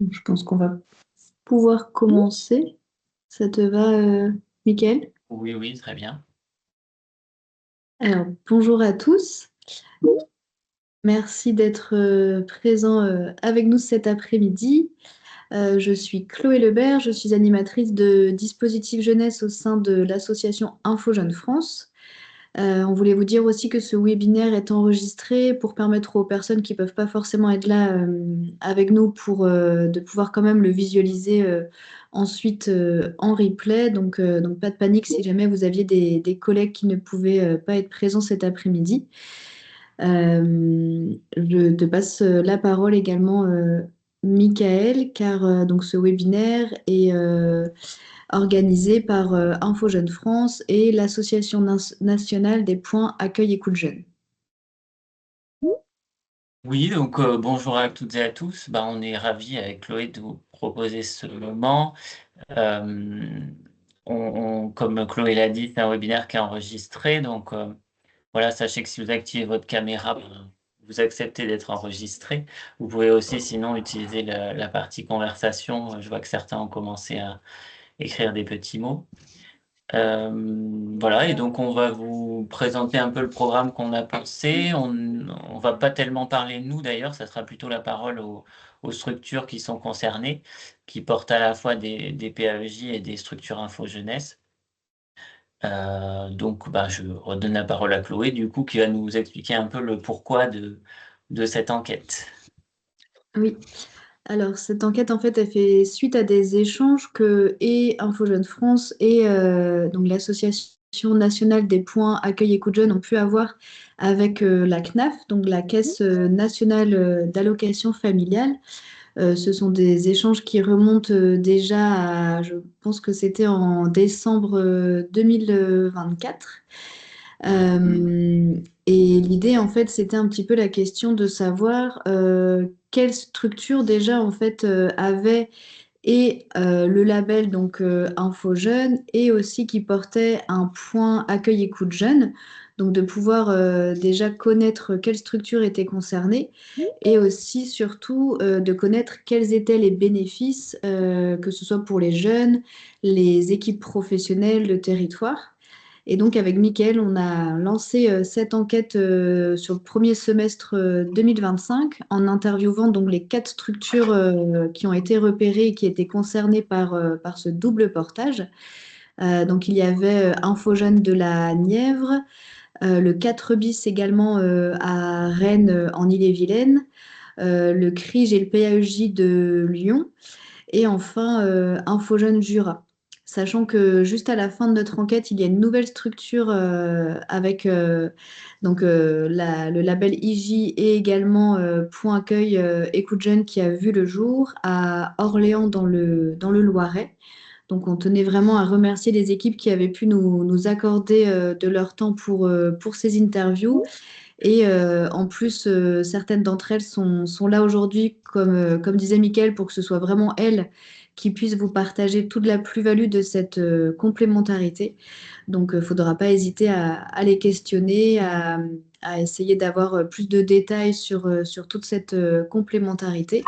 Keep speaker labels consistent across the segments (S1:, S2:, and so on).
S1: Je pense qu'on va pouvoir commencer. Ça te va, Mickaël?
S2: Oui, oui, très bien.
S1: Alors, bonjour à tous. Merci d'être présents avec nous cet après-midi. Je suis Chloé Lebert, je suis animatrice de Dispositif Jeunesse au sein de l'association Info Jeunes France. On voulait vous dire aussi que ce webinaire est enregistré pour permettre aux personnes qui ne peuvent pas forcément être là avec nous de pouvoir quand même le visualiser ensuite en replay. Donc pas de panique si jamais vous aviez des collègues qui ne pouvaient pas être présents cet après-midi. Je te passe la parole également, Michael, car donc ce webinaire est organisé par Info Jeunes France et l'Association nationale des points accueil écoute jeunes.
S2: Oui, donc bonjour à toutes et à tous. On est ravis avec Chloé de vous proposer ce moment. Euh, Comme Chloé l'a dit, c'est un webinaire qui est enregistré. Donc voilà, sachez que si vous activez votre caméra, vous acceptez d'être enregistré. Vous pouvez aussi sinon utiliser la partie conversation. Je vois que certains ont commencé à écrire des petits mots. Voilà, et donc on va vous présenter un peu le programme qu'on a pensé. On va pas tellement parler de nous d'ailleurs, ça sera plutôt la parole aux structures qui sont concernées, qui portent à la fois des PAEJ et des structures info jeunesse. Je redonne la parole à Chloé, du coup, qui va nous expliquer un peu le pourquoi de cette enquête.
S1: Oui, alors cette enquête en fait elle fait suite à des échanges que et Info Jeunes France et donc l'Association nationale des points accueil écoute jeunes ont pu avoir avec la CNAF, donc la Caisse nationale d'allocation familiale. Ce sont des échanges qui remontent déjà à, je pense que c'était en décembre 2024. Et l'idée, en fait, c'était un petit peu la question de savoir quelle structure déjà, en fait, avait le label donc Info Jeune et aussi qui portait un point accueil écoute jeune. Donc de pouvoir déjà connaître quelle structure était concernée et aussi surtout de connaître quels étaient les bénéfices, que ce soit pour les jeunes, les équipes professionnelles, le territoire. Et donc, avec Mickaël, on a lancé cette enquête sur le premier semestre 2025 en interviewant donc les 4 structures qui ont été repérées et qui étaient concernées par ce double portage. Donc, il y avait Info Jeunes de la Nièvre, le 4 bis également à Rennes en Ille-et-Vilaine, le CRIJ et le PAEJ de Lyon et enfin, Info Jeunes Jura. Sachant que juste à la fin de notre enquête, il y a une nouvelle structure avec le label IJ et également Point Accueil Écoute Jeune qui a vu le jour à Orléans dans le Loiret. Donc on tenait vraiment à remercier les équipes qui avaient pu nous accorder de leur temps pour ces interviews. Et en plus, certaines d'entre elles sont là aujourd'hui, comme disait Mickaël, pour que ce soit vraiment elles qui puissent vous partager toute la plus-value de cette complémentarité. Donc, il ne faudra pas hésiter à les questionner, à essayer d'avoir plus de détails sur toute cette complémentarité.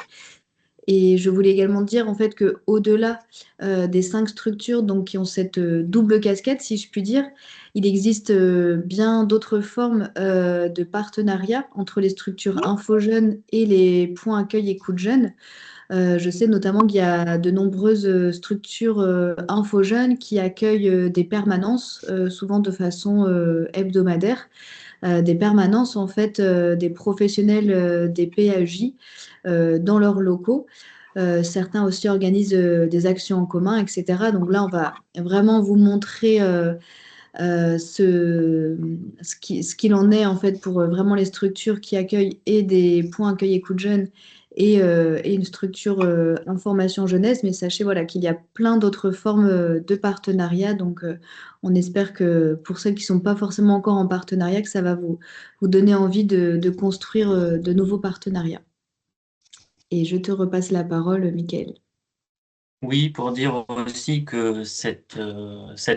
S1: Et je voulais également dire en fait que au-delà des 5 structures donc, qui ont cette double casquette, si je puis dire, il existe bien d'autres formes de partenariat entre les structures Info Jeunes et les points accueil écoute jeunes. Je sais notamment qu'il y a de nombreuses structures Info Jeunes qui accueillent des permanences, souvent de façon hebdomadaire, des permanences en fait des professionnels des PAJ dans leurs locaux. Certains aussi organisent des actions en commun, etc. Donc là, on va vraiment vous montrer ce qu'il en est en fait pour vraiment les structures qui accueillent et des points accueil écoute jeunes et une structure information jeunesse. Mais sachez voilà, qu'il y a plein d'autres formes de partenariat. Donc on espère que pour ceux qui ne sont pas forcément encore en partenariat, que ça va vous donner envie de construire de nouveaux partenariats. Et je te repasse la parole, Michael.
S2: Oui, pour dire aussi que cette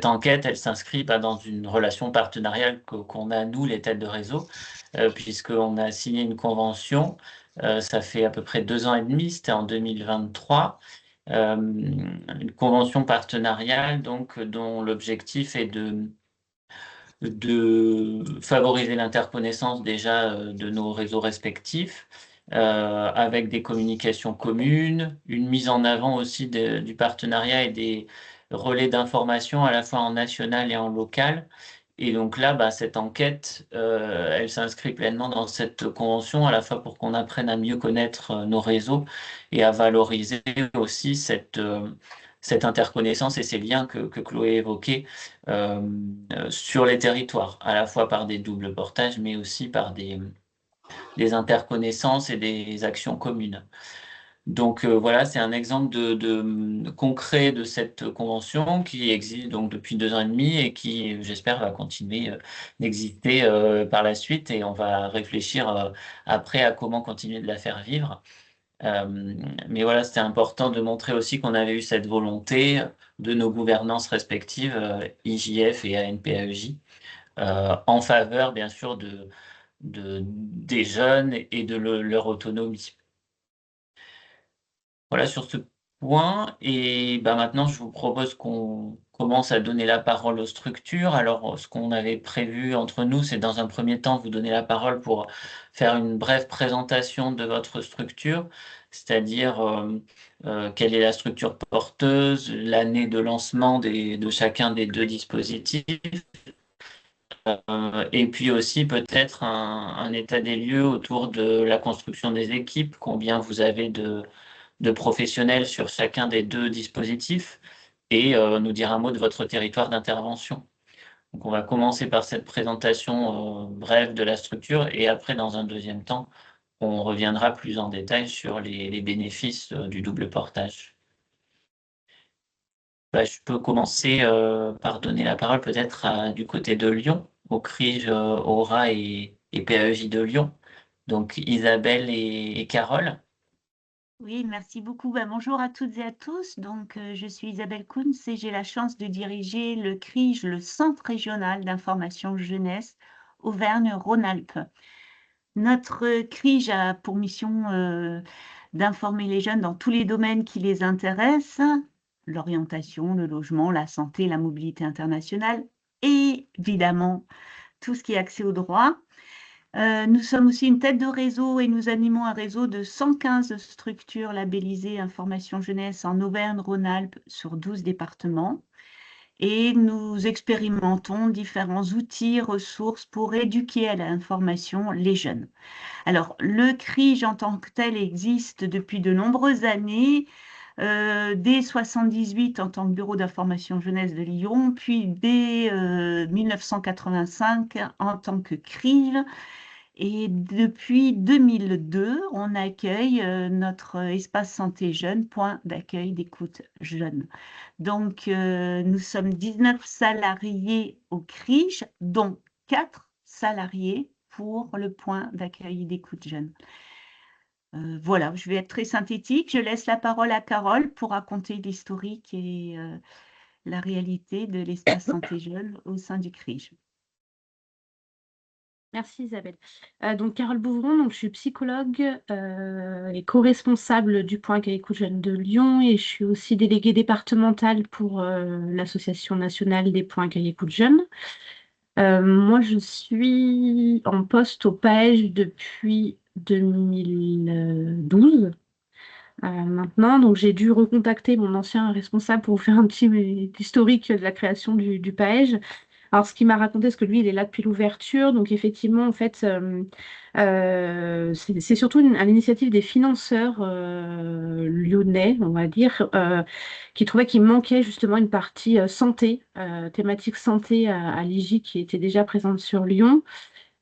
S2: enquête, elle s'inscrit dans une relation partenariale qu'on a, nous, les têtes de réseau, puisqu'on a signé une convention Ça fait à peu près 2 ans et demi, c'était en 2023. Une convention partenariale donc, dont l'objectif est de favoriser l'interconnaissance déjà de nos réseaux respectifs, avec des communications communes, une mise en avant aussi du partenariat et des relais d'information à la fois en national et en local. Et donc là, bah, cette enquête, elle s'inscrit pleinement dans cette convention, à la fois pour qu'on apprenne à mieux connaître nos réseaux et à valoriser aussi cette interconnaissance et ces liens que Chloé évoquait euh, sur les territoires, à la fois par des doubles portages, mais aussi par des interconnaissances et des actions communes. Donc voilà, c'est un exemple concret de cette convention qui existe donc depuis 2 ans et demi et qui, j'espère, va continuer d'exister par la suite et on va réfléchir après à comment continuer de la faire vivre. Euh, mais voilà, c'était important de montrer aussi qu'on avait eu cette volonté de nos gouvernances respectives, IJF et ANPAEJ, en faveur, bien sûr, des jeunes et de leur autonomie. Voilà sur ce point. Et bah, maintenant, je vous propose qu'on commence à donner la parole aux structures. Alors, ce qu'on avait prévu entre nous, c'est dans un premier temps vous donner la parole pour faire une brève présentation de votre structure, c'est-à-dire quelle est la structure porteuse, l'année de lancement de chacun des deux dispositifs, et puis aussi peut-être un état des lieux autour de la construction des équipes, combien vous avez de professionnels sur chacun des deux dispositifs et nous dire un mot de votre territoire d'intervention. Donc, on va commencer par cette présentation brève de la structure et après, dans un deuxième temps, on reviendra plus en détail sur les bénéfices du double portage. Bah, je peux commencer par donner la parole peut-être du côté de Lyon, au CRIJ, Aura et PAEJ de Lyon. Donc Isabelle et Carole.
S3: Oui, merci beaucoup. Bonjour à toutes et à tous. Donc, je suis Isabelle Kunz et j'ai la chance de diriger le CRIJ, le Centre régional d'information jeunesse Auvergne-Rhône-Alpes. Notre CRIJ a pour mission d'informer les jeunes dans tous les domaines qui les intéressent, l'orientation, le logement, la santé, la mobilité internationale et évidemment tout ce qui est accès au droit. Nous sommes aussi une tête de réseau et nous animons un réseau de 115 structures labellisées Information Jeunesse en Auvergne-Rhône-Alpes sur 12 départements. Et nous expérimentons différents outils, ressources pour éduquer à l'information les jeunes. Alors, le CRIJ en tant que tel existe depuis de nombreuses années, dès 78 en tant que bureau d'information jeunesse de Lyon, puis dès 1985 en tant que CRIJ. Et depuis 2002, on accueille notre espace santé jeune, point d'accueil d'écoute jeune. Donc, nous sommes 19 salariés au CRIJ, dont 4 salariés pour le point d'accueil d'écoute jeune. Voilà, je vais être très synthétique. Je laisse la parole à Carole pour raconter l'historique et la réalité de l'espace santé jeune au sein du CRIJ.
S4: Merci Isabelle. Donc Carole Bouvron, donc je suis psychologue et co-responsable du Point Accueil Écoute Jeunes de Lyon et je suis aussi déléguée départementale pour l'Association nationale des Points Accueil Écoute Jeunes. Moi, je suis en poste au PAEJ depuis 2012. Maintenant, donc j'ai dû recontacter mon ancien responsable pour vous faire un petit historique de la création du PAEJ. Alors, ce qu'il m'a raconté, c'est que lui, il est là depuis l'ouverture. Donc, effectivement, en fait, c'est surtout à l'initiative des financeurs lyonnais, on va dire, qui trouvaient qu'il manquait justement une partie santé, thématique santé à l'IJ qui était déjà présente sur Lyon.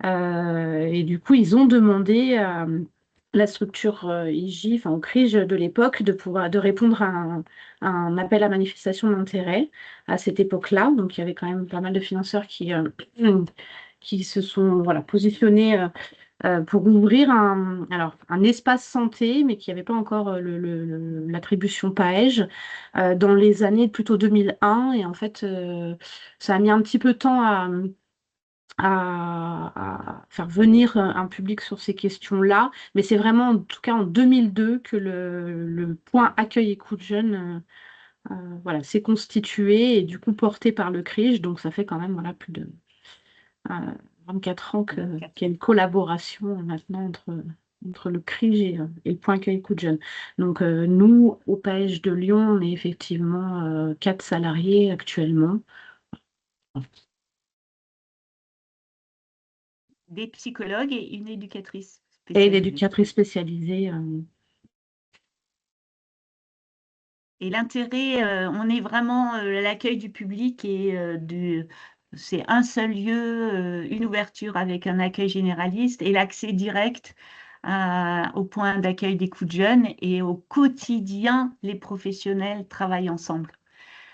S4: Et du coup, ils ont demandé à la structure IJ, enfin au CRIJ de l'époque, de répondre à un appel à manifestation d'intérêt à cette époque-là. Donc, il y avait quand même pas mal de financeurs qui se sont voilà, positionnés pour ouvrir un espace santé, mais qui n'avait pas encore l'attribution PAEJ, dans les années plutôt 2001. Et en fait, ça a mis un petit peu de temps à faire venir un public sur ces questions-là. Mais c'est vraiment, en tout cas en 2002, que le point accueil écoute jeune voilà, s'est constitué et du coup porté par le CRIJ. Donc ça fait quand même voilà, plus de 24 ans qu'il y a une collaboration maintenant entre le CRIJ et le point accueil écoute jeune. Donc nous, au PAEJ de Lyon, on est effectivement 4 salariés actuellement.
S3: Des psychologues et une éducatrice
S4: Et
S3: spécialisée.
S4: l'éducatrice spécialisée.
S3: Et l'intérêt, on est vraiment à l'accueil du public et c'est un seul lieu, une ouverture avec un accueil généraliste et l'accès direct au point d'accueil des coups de jeunes et au quotidien, les professionnels travaillent ensemble.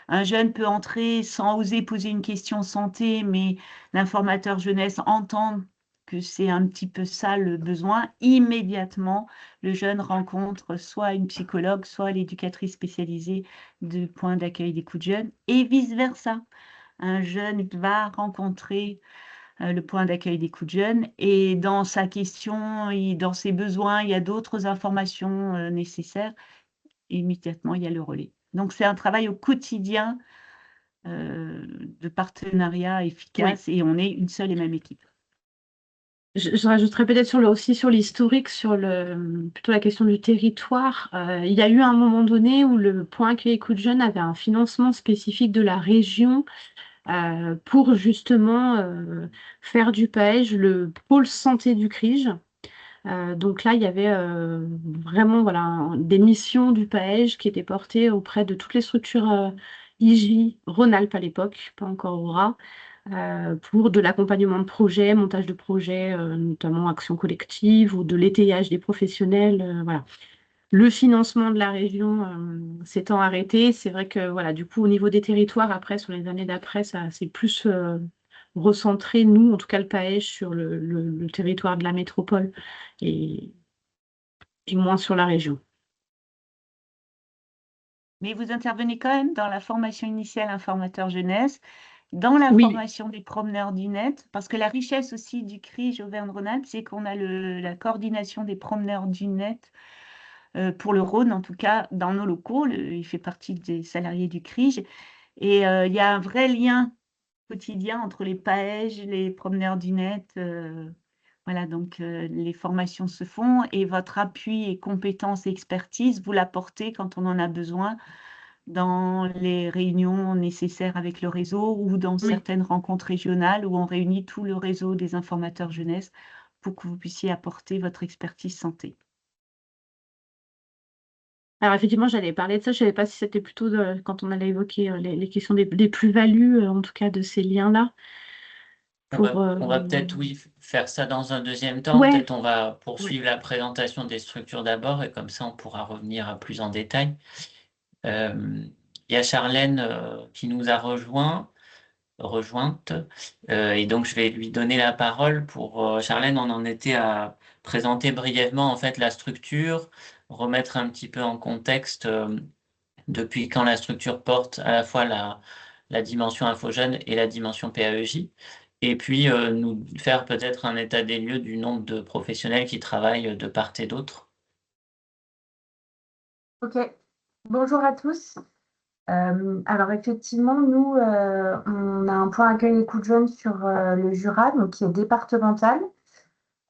S3: Un jeune peut entrer sans oser poser une question santé, mais l'informateur jeunesse entend que c'est un petit peu ça le besoin. Immédiatement, le jeune rencontre soit une psychologue, soit l'éducatrice spécialisée du point d'accueil des coups de jeunes, et vice-versa. Un jeune va rencontrer le point d'accueil des coups de jeunes, et dans sa question et dans ses besoins, il y a d'autres informations nécessaires. Et immédiatement, il y a le relais. Donc, c'est un travail au quotidien de partenariat efficace et on est une seule et même équipe.
S4: Je rajouterais peut-être aussi sur l'historique, plutôt la question du territoire. Il y a eu un moment donné où le point accueil écoute jeune avait un financement spécifique de la région pour justement faire du PAEJ le pôle santé du CRIJ. Donc là, il y avait vraiment voilà, des missions du PAEJ qui étaient portées auprès de toutes les structures IJ, Rhône-Alpes à l'époque, pas encore Aura, pour de l'accompagnement de projets, montage de projets, notamment action collective ou de l'étayage des professionnels. Voilà. Le financement de la région s'étant arrêté, c'est vrai que voilà, du coup, au niveau des territoires, après, sur les années d'après, ça s'est plus recentré, nous, en tout cas le PAEJ, sur le territoire de la métropole et, et moins sur la région.
S3: Mais vous intervenez quand même dans la formation initiale informateur jeunesse, dans la
S4: Oui,
S3: formation des promeneurs du net, parce que la richesse aussi du CRIJ Auvergne-Rhône-Alpes, c'est qu'on a la coordination des promeneurs du net, pour le Rhône en tout cas, dans nos locaux. Il fait partie des salariés du CRIJ. Et il y a un vrai lien quotidien entre les PAEJ, les promeneurs du net. Voilà, donc les formations se font et votre appui et compétences et expertise, vous l'apportez quand on en a besoin dans les réunions nécessaires avec le réseau ou dans
S4: oui.
S3: certaines rencontres régionales où on réunit tout le réseau des informateurs jeunesse pour que vous puissiez apporter votre expertise santé.
S4: Alors effectivement, j'allais parler de ça. Je ne savais pas si c'était plutôt quand on allait évoquer les questions des plus-values, en tout cas de ces liens-là.
S2: On va peut-être, oui, faire ça dans un deuxième temps.
S4: Ouais,
S2: Peut-être on va poursuivre la présentation des structures d'abord et comme ça on pourra revenir plus en détail. Il y a Charlène qui nous a rejointe et donc je vais lui donner la parole pour Charlène. On en était à présenter brièvement en fait la structure, remettre un petit peu en contexte depuis quand la structure porte à la fois la dimension InfoJeune et la dimension PAEJ, et puis nous faire peut-être un état des lieux du nombre de professionnels qui travaillent de part et d'autre.
S1: Ok, bonjour à tous. Alors effectivement, nous, on a un point accueil écoute jeune sur le Jura, donc qui est départemental.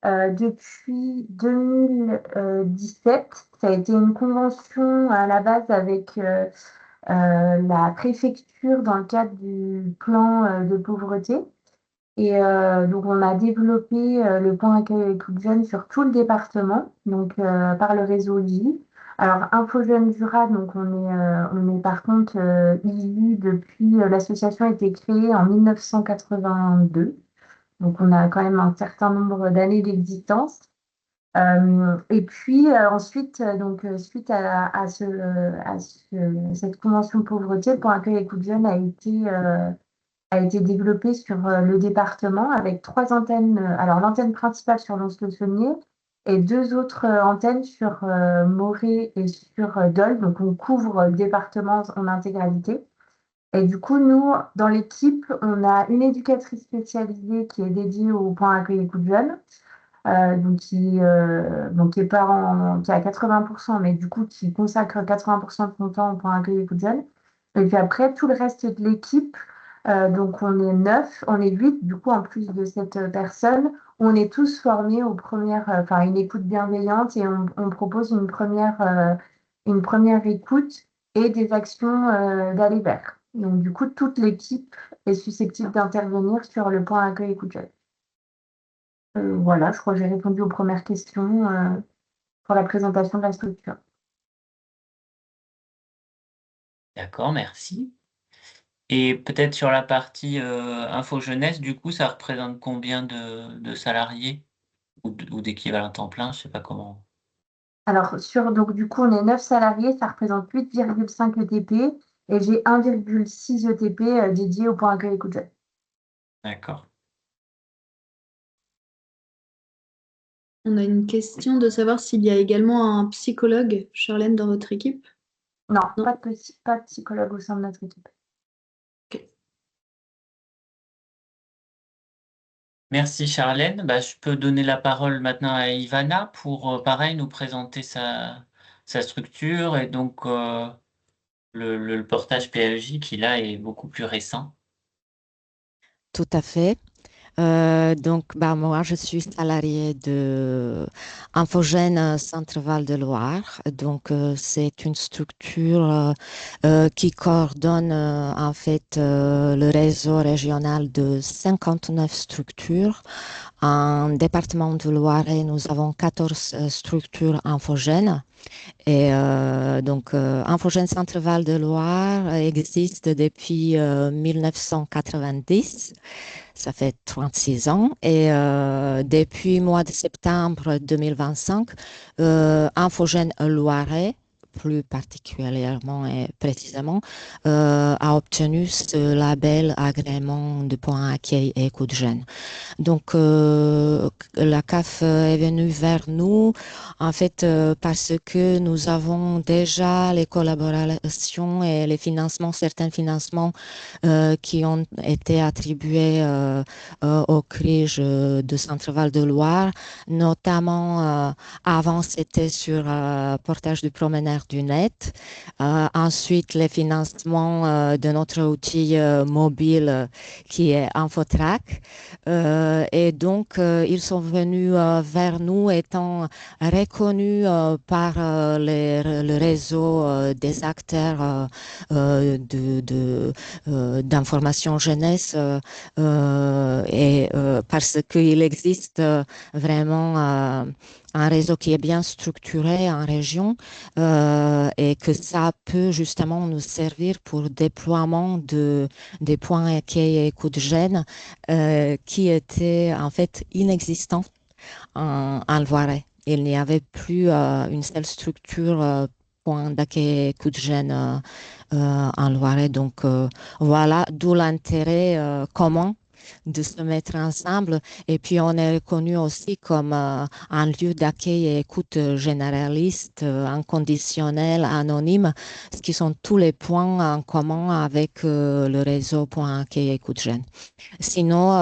S1: Depuis 2017, ça a été une convention à la base avec la préfecture dans le cadre du plan de pauvreté. Et donc, on a développé le point accueil écoute jeune sur tout le département, donc par le réseau IJ. Alors, Info Jeunes Jura, donc on est par contre IJU depuis l'association a été créée en 1982. Donc, on a quand même un certain nombre d'années d'existence. Et puis ensuite, suite cette convention pauvreté, le point accueil écoute jeune a été développé sur le département avec 3 antennes. Alors, l'antenne principale sur Lons-le-Saunier et 2 autres antennes sur Morée et sur Dole. Donc, on couvre le département en intégralité.
S5: Et du coup, nous, dans l'équipe, on a une éducatrice spécialisée qui est dédiée au point accueil écoute jeune, qui est pas qui est à 80%, mais du coup, qui consacre 80% de son temps au point accueil écoute jeune. Et puis après, tout le reste de l'équipe, donc on est 9, on est 8, du coup, en plus de cette personne, on est tous formés aux premières, enfin, une écoute bienveillante et on propose une première écoute et des actions d'aller vers. Donc, du coup, toute l'équipe est susceptible d'intervenir sur le point accueil écoute jeune. Voilà, je crois que j'ai répondu aux premières questions pour la présentation de la structure.
S2: D'accord, merci. Et peut-être sur la partie info jeunesse, du coup, ça représente combien de salariés ou d'équivalents temps plein, je sais pas comment.
S5: Alors, donc du coup, on est 9 salariés, ça représente 8,5 ETP et j'ai 1,6 ETP dédié au point accueil écoute jeune.
S2: D'accord.
S1: On a une question de savoir s'il y a également un psychologue, Charlène, dans votre équipe.
S5: Non,
S1: Non.
S5: pas de psychologue au sein de notre équipe.
S1: Ok.
S2: Merci Charlène. Bah, je peux donner la parole maintenant à Ivana pour, pareil, nous présenter sa structure et donc le portage PAEJ qui là est beaucoup plus récent.
S6: Tout à fait. Moi, je suis salariée de Infogène Centre-Val de Loire. C'est une structure qui coordonne en fait le réseau régional de 59 structures. En département de Loiret, nous avons 14 structures infogènes. Et Infogène Centre-Val de Loire existe depuis 1990. Ça fait 36 ans. Et depuis mois de septembre 2025, Infogène Loiret, plus particulièrement et précisément, a obtenu ce label agrément de point accueil et écoute jeune. Donc, la CAF est venue vers nous, en fait, parce que nous avons déjà les collaborations et les financements, certains financements qui ont été attribués au CRIJ de Centre-Val de Loire, notamment avant c'était sur portage du promeneur du net, ensuite les financements de notre outil mobile qui est Infotrack. Ils sont venus vers nous étant reconnus par le réseau des acteurs d'information jeunesse parce qu'il existe vraiment un réseau qui est bien structuré en région et que ça peut justement nous servir pour déploiement des points accueil et écoute jeune qui étaient en fait inexistants en Loiret. Il n'y avait plus une seule structure point d'accueil et écoute jeune en Loiret. Voilà, d'où l'intérêt commun de se mettre ensemble. Et puis, on est reconnu aussi comme un lieu d'accueil et écoute généraliste, inconditionnel, anonyme, ce qui sont tous les points en commun avec le réseau Point Accueil et Écoute Jeune. Sinon,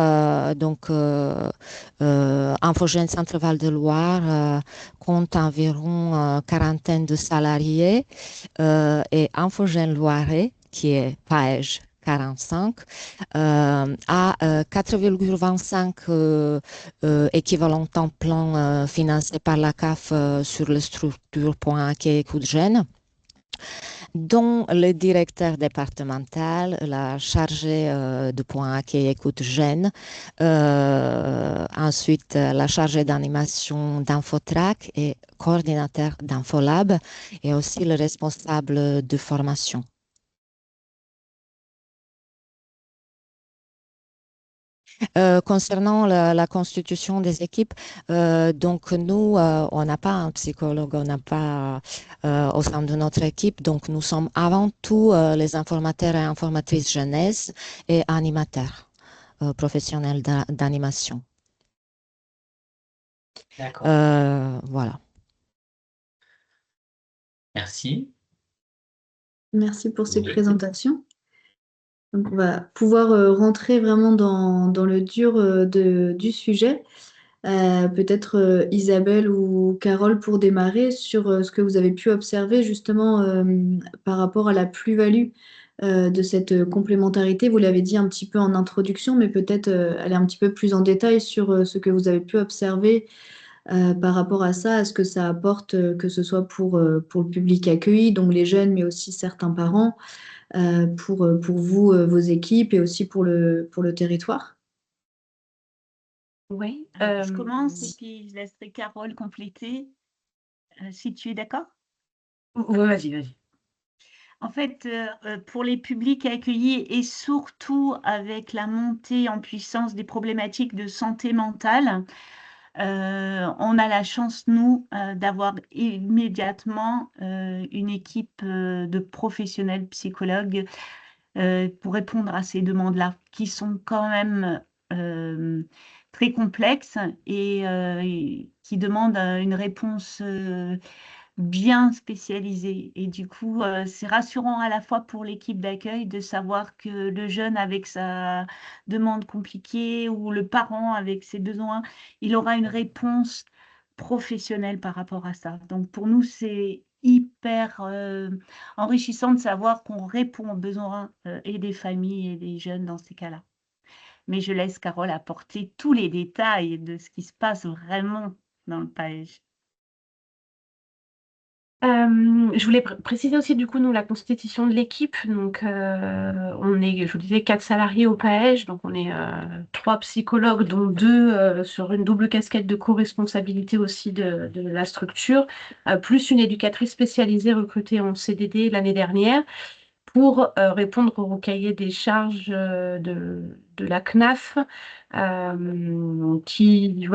S6: Infogène Centre-Val de Loire compte environ quarantaine de salariés et Infogène Loiret, qui est PAEJ 45, à 4,25 équivalents temps plein financés par la CAF sur le structure Point Accueil Écoute Jeune, dont le directeur départemental, la chargée de point accueil écoute jeune, ensuite la chargée d'animation d'Infotrack et coordinateur d'Infolab et aussi le responsable de formation. Concernant la constitution des équipes, nous, on n'a pas un psychologue, on n'a pas au sein de notre équipe, donc nous sommes avant tout les informateurs et informatrices jeunesse et animateurs professionnels d'animation.
S2: D'accord.
S6: Voilà.
S2: Merci.
S1: Merci pour ces présentations. Donc, on va pouvoir rentrer vraiment dans le dur du sujet. Peut-être Isabelle ou Carole pour démarrer sur ce que vous avez pu observer justement par rapport à la plus-value de cette complémentarité. Vous l'avez dit un petit peu en introduction, mais peut-être aller un petit peu plus en détail sur ce que vous avez pu observer par rapport à ça, à ce que ça apporte, que ce soit pour le public accueilli, donc les jeunes, mais aussi certains parents, pour vous, vos équipes et aussi pour le territoire.
S4: Oui.
S3: Je commence et puis je laisserai Carole compléter, si tu es d'accord.
S4: Ouais, vas-y.
S3: En fait, pour les publics accueillis et surtout avec la montée en puissance des problématiques de santé mentale, on a la chance, nous, d'avoir immédiatement une équipe de professionnels psychologues pour répondre à ces demandes-là, qui sont quand même très complexes et qui demandent une réponse bien spécialisée. Et du coup, c'est rassurant à la fois pour l'équipe d'accueil de savoir que le jeune avec sa demande compliquée ou le parent avec ses besoins, il aura une réponse professionnelle par rapport à ça. Donc pour nous, c'est hyper enrichissant de savoir qu'on répond aux besoins et des familles et des jeunes dans ces cas-là. Mais je laisse Carole apporter tous les détails de ce qui se passe vraiment dans le PAEJ.
S4: Je voulais préciser aussi du coup nous la constitution de l'équipe. Donc on est, je vous disais, 4 salariés au PAEJ, donc on est 3 psychologues, dont 2 sur une double casquette de co-responsabilité aussi de la structure, plus une éducatrice spécialisée recrutée en CDD l'année dernière pour répondre au cahier des charges de la CNAF qui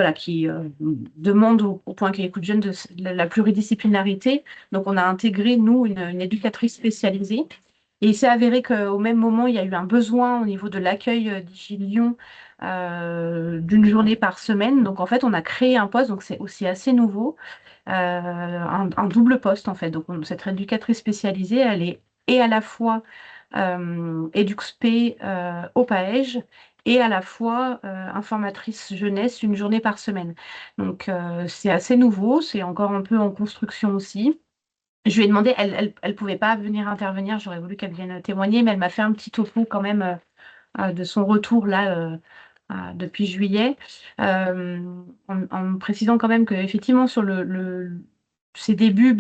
S4: demande au point qu'il y ait de jeunes de la pluridisciplinarité. Donc, on a intégré, nous, une éducatrice spécialisée. Et il s'est avéré qu'au même moment, il y a eu un besoin au niveau de l'accueil d'IGI Lyon d'une journée par semaine. Donc, en fait, on a créé un poste, donc c'est aussi assez nouveau, un double poste, en fait. Donc, cette éducatrice spécialisée, elle est et à la fois EduxP au PAEJ et à la fois informatrice jeunesse une journée par semaine. Donc, c'est assez nouveau, c'est encore un peu en construction aussi. Je lui ai demandé, elle pouvait pas venir intervenir, j'aurais voulu qu'elle vienne témoigner, mais elle m'a fait un petit topo quand même de son retour là depuis juillet, en me précisant quand même qu'effectivement sur ses débuts,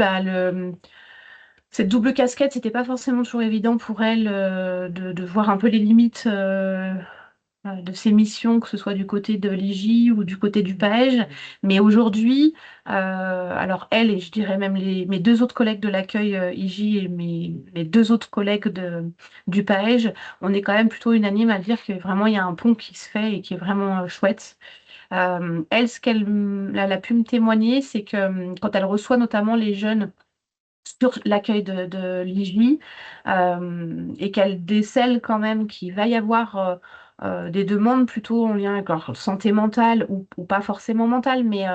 S4: cette double casquette, c'était pas forcément toujours évident pour elle de voir un peu les limites de ses missions, que ce soit du côté de l'IJ ou du côté du PAEJ. Mais aujourd'hui, alors elle et je dirais même mes 2 autres collègues de l'accueil IJ et mes 2 autres collègues du PAEJ, on est quand même plutôt unanime à dire que vraiment il y a un pont qui se fait et qui est vraiment chouette. Elle, elle a pu me témoigner, c'est que quand elle reçoit notamment les jeunes sur l'accueil de l'IJ et qu'elle décèle quand même qu'il va y avoir des demandes plutôt en lien avec leur santé mentale ou pas forcément mentale, mais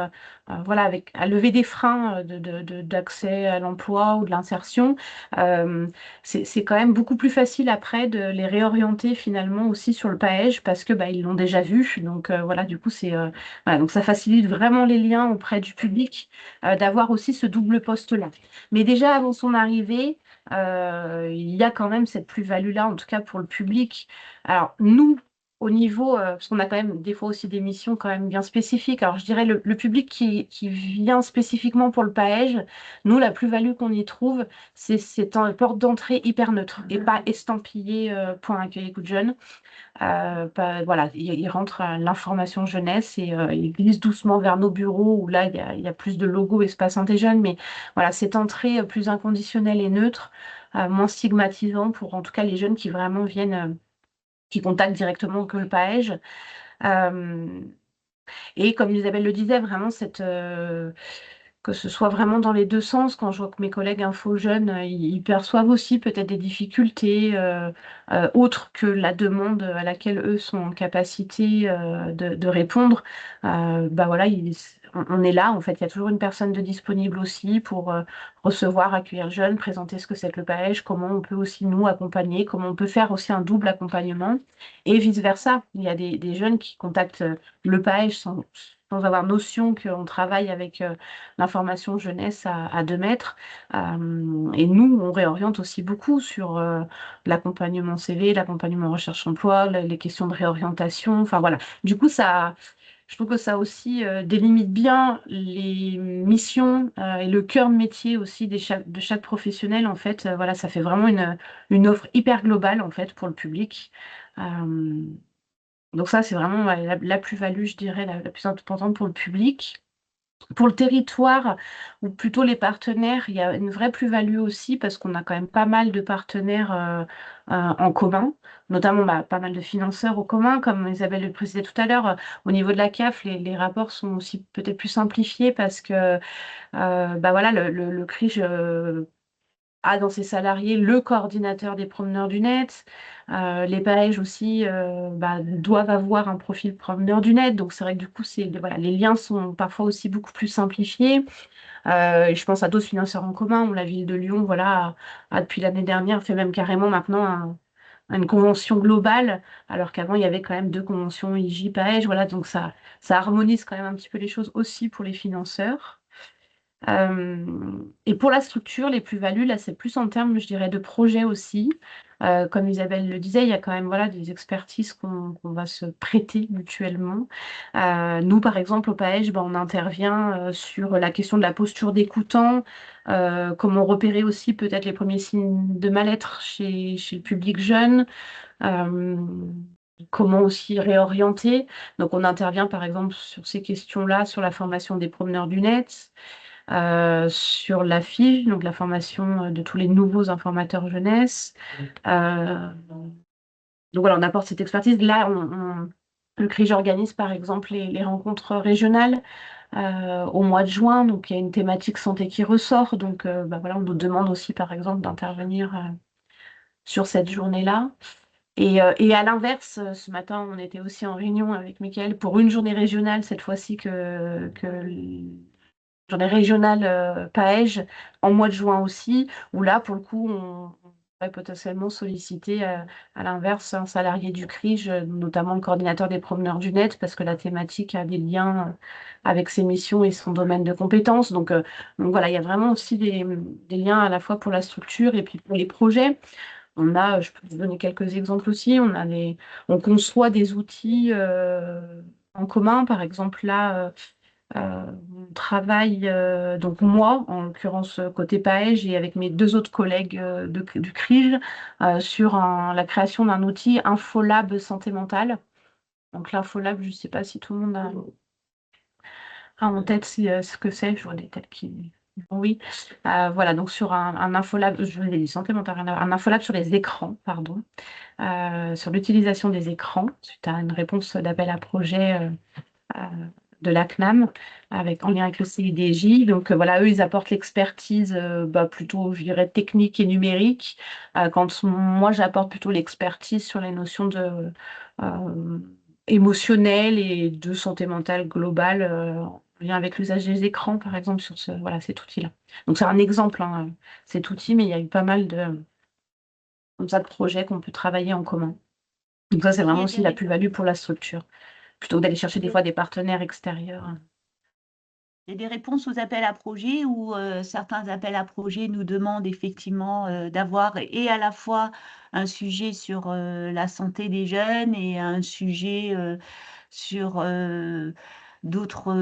S4: voilà, à lever des freins d'accès à l'emploi ou de l'insertion, euh, c'est quand même beaucoup plus facile après de les réorienter finalement aussi sur le PAEJ parce que ils l'ont déjà vu. Donc voilà, du coup, voilà, donc ça facilite vraiment les liens auprès du public d'avoir aussi ce double poste-là. Mais déjà, avant son arrivée, il y a quand même cette plus-value-là, en tout cas pour le public. Alors, nous, au niveau, parce qu'on a quand même des fois aussi des missions quand même bien spécifiques. Alors, je dirais le public qui vient spécifiquement pour le PAEJ, nous, la plus-value qu'on y trouve, c'est une porte d'entrée hyper neutre et pas estampillé point accueil écoute jeune. Voilà, il rentre à l'information jeunesse et il glisse doucement vers nos bureaux où là, il y a plus de logos espace santé jeune, mais voilà, cette entrée plus inconditionnelle et neutre, moins stigmatisant pour en tout cas les jeunes qui vraiment viennent, qui contactent directement que le PAEJ. Euh, et comme Isabelle le disait, vraiment que ce soit vraiment dans les 2 sens, quand je vois que mes collègues info jeunes, ils perçoivent aussi peut-être des difficultés autres que la demande à laquelle eux sont en capacité de répondre. Voilà, on est là, en fait, il y a toujours une personne de disponible aussi pour recevoir, accueillir le jeune, présenter ce que c'est que le PAEJ, comment on peut aussi nous accompagner, comment on peut faire aussi un double accompagnement, et vice-versa. Il y a des jeunes qui contactent le PAEJ sans avoir notion qu'on travaille avec l'information jeunesse à 2 mètres. Et nous, on réoriente aussi beaucoup sur l'accompagnement CV, l'accompagnement recherche emploi, les questions de réorientation. Enfin voilà. Du coup, je trouve que ça aussi délimite bien les missions et le cœur de métier aussi de chaque professionnel. En fait, voilà, ça fait vraiment une offre hyper globale en fait pour le public. Euh, donc ça, c'est vraiment la plus-value, je dirais, la plus importante pour le public. Pour le territoire, ou plutôt les partenaires, il y a une vraie plus-value aussi parce qu'on a quand même pas mal de partenaires en commun, notamment pas mal de financeurs au commun, comme Isabelle le précisait tout à l'heure. Au niveau de la CAF, les rapports sont aussi peut-être plus simplifiés parce que voilà, le CRIJ a dans ses salariés le coordinateur des promeneurs du net. Les PAEJ aussi doivent avoir un profil promeneur du net. Donc c'est vrai que du coup, voilà, les liens sont parfois aussi beaucoup plus simplifiés. Je pense à d'autres financeurs en commun, où la ville de Lyon, voilà, depuis l'année dernière, fait même carrément maintenant une convention globale, alors qu'avant, il y avait quand même 2 conventions IJ-PAEJ. Voilà, donc ça harmonise quand même un petit peu les choses aussi pour les financeurs. Et pour la structure, les plus-values, là, c'est plus en termes, je dirais, de projet aussi. Comme Isabelle le disait, il y a quand même voilà, des expertises qu'on va se prêter mutuellement. Nous, par exemple, au PAEJ, on intervient sur la question de la posture d'écoutant, comment repérer aussi peut-être les premiers signes de mal-être chez le public jeune, euh, comment aussi réorienter. Donc, on intervient, par exemple, sur ces questions-là, sur la formation des promeneurs du net. Sur la FIJ, donc la formation de tous les nouveaux informateurs jeunesse. Donc voilà, on apporte cette expertise. Là, le CRIJ organise par exemple les rencontres régionales au mois de juin. Donc il y a une thématique santé qui ressort. Donc voilà, on nous demande aussi par exemple d'intervenir sur cette journée-là. Et à l'inverse, ce matin, on était aussi en réunion avec Mickaël pour une journée régionale, cette fois-ci que journée régionale PAEJ en mois de juin aussi, où là, pour le coup, on pourrait potentiellement solliciter à l'inverse un salarié du CRIJ, notamment le coordinateur des promeneurs du net, parce que la thématique a des liens avec ses missions et son domaine de compétences. Donc voilà, il y a vraiment aussi des liens à la fois pour la structure et puis pour les projets. Je peux vous donner quelques exemples aussi, on conçoit des outils en commun, par exemple là, on travaille, donc moi, en l'occurrence côté PAEJ et avec mes 2 autres collègues du CRIJ, sur la création d'un outil Infolab santé mentale. Donc l'Infolab, je ne sais pas si tout le monde a en tête ce que c'est, je vois des têtes qui... Oui, voilà, donc sur un Infolab, je l'ai dit, santé mentale, un Infolab sur les écrans, pardon, sur l'utilisation des écrans, suite à une réponse d'appel à projet de la CNAM, en lien avec le CIDJ. Donc voilà, eux, ils apportent l'expertise plutôt, je dirais, technique et numérique, quand moi, j'apporte plutôt l'expertise sur les notions de émotionnelles et de santé mentale globale, en lien avec l'usage des écrans, par exemple, sur cet outil-là. Donc c'est un exemple, hein, cet outil, mais il y a eu pas mal comme ça, de projets qu'on peut travailler en commun. Donc ça, c'est
S3: Il
S4: vraiment
S3: y a
S4: aussi
S3: des
S4: la
S3: réponses.
S4: plus-value pour la structure, plutôt que d'aller chercher des fois des partenaires extérieurs.
S3: Il y a des réponses aux appels à projets où certains appels à projets nous demandent effectivement d'avoir et à la fois un sujet sur la santé des jeunes et un sujet sur d'autres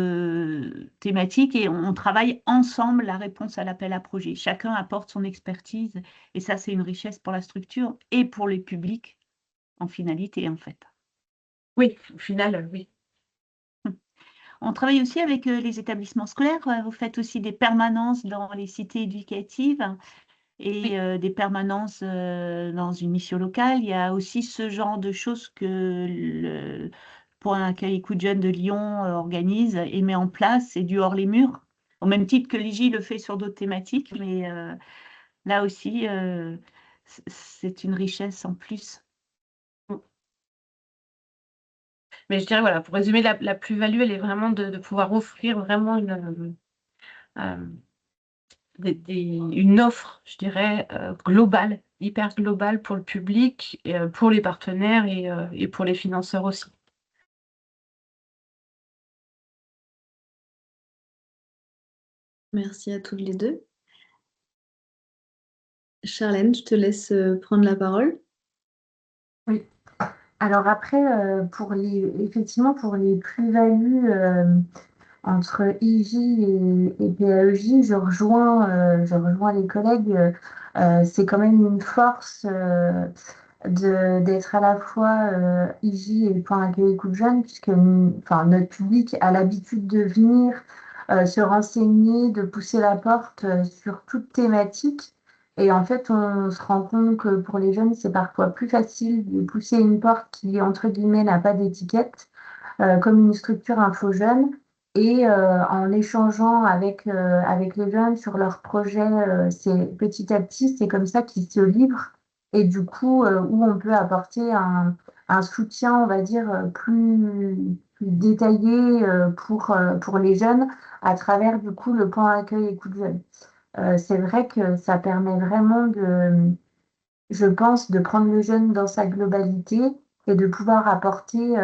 S3: thématiques et on travaille ensemble la réponse à l'appel à projet. Chacun apporte son expertise et ça, c'est une richesse pour la structure et pour les publics en finalité, en fait.
S4: Oui, au final, oui.
S3: On travaille aussi avec les établissements scolaires. Vous faites aussi des permanences dans les cités éducatives et
S4: Oui.
S3: des permanences dans une mission locale. Il y a aussi ce genre de choses que le Point Accueil Coup de Jeunes de Lyon organise et met en place. C'est du hors les murs, au même titre que l'IJ le fait sur d'autres thématiques. Mais là aussi, c'est une richesse en plus.
S4: Mais je dirais, voilà, pour résumer, la plus-value, elle est vraiment de pouvoir offrir vraiment euh, une offre, je dirais, globale, hyper globale pour le public, pour les partenaires et pour les financeurs aussi.
S1: Merci à toutes les deux. Charlène, je te laisse prendre la parole.
S5: Oui. Alors après, effectivement, pour les plus-values entre IJ et PAEJ, je rejoins les collègues. C'est quand même une force d'être à la fois IJ et point accueil écoute jeune, puisque enfin, notre public a l'habitude de venir se renseigner, de pousser la porte sur toute thématique. Et en fait, on se rend compte que pour les jeunes, c'est parfois plus facile de pousser une porte qui, entre guillemets, n'a pas d'étiquette, comme une structure info jeune. Et en échangeant avec les jeunes sur leurs projets, c'est petit à petit, c'est comme ça qu'ils se livrent. Et du coup, où on peut apporter un soutien, on va dire, plus détaillé pour les jeunes à travers, du coup, le point accueil écoute jeune. C'est vrai que ça permet vraiment je pense, de prendre le jeune dans sa globalité et de pouvoir apporter,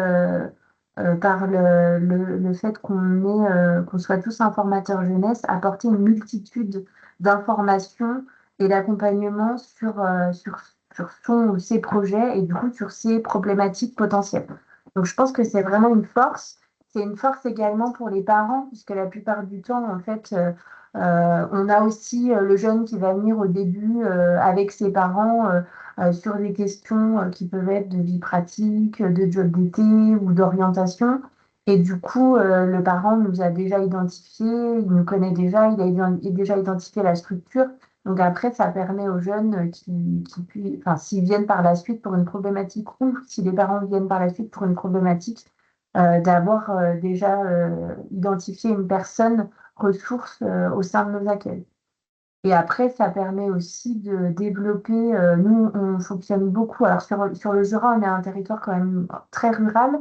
S5: par le fait qu'on soit tous informateurs jeunesse, apporter une multitude d'informations et d'accompagnement sur son ou ses projets et du coup sur ses problématiques potentielles. Donc je pense que c'est vraiment une force. C'est une force également pour les parents, puisque la plupart du temps, en fait, on a aussi le jeune qui va venir au début avec ses parents sur des questions qui peuvent être de vie pratique, de job d'été ou d'orientation. Et du coup, le parent nous a déjà identifié, il nous connaît déjà, il a déjà identifié la structure. Donc après, ça permet aux jeunes enfin, s'ils viennent par la suite pour une problématique ou si les parents viennent par la suite pour une problématique, d'avoir déjà identifié une personne ressources au sein de nos accueils. Et après, ça permet aussi de développer, nous, on fonctionne beaucoup, alors sur le Jura, on est un territoire quand même très rural,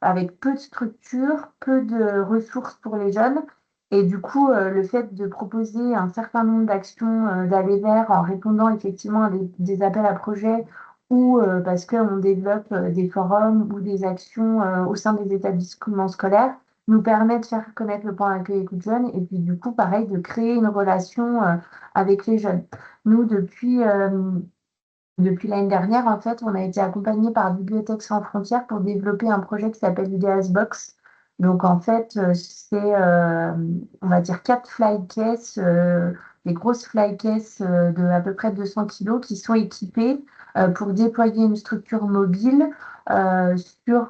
S5: avec peu de structures, peu de ressources pour les jeunes. Et du coup, le fait de proposer un certain nombre d'actions d'aller vers en répondant effectivement à des appels à projets ou parce qu'on développe des forums ou des actions au sein des établissements scolaires, nous permet de faire connaître le point d'accueil écoute jeune et puis du coup, pareil, de créer une relation avec les jeunes. Nous, depuis l'année dernière, en fait, on a été accompagné par Bibliothèques sans frontières pour développer un projet qui s'appelle Ideas Box. Donc, en fait, c'est, on va dire, 4 fly cases, des grosses fly cases de à peu près 200 kilos qui sont équipées pour déployer une structure mobile sur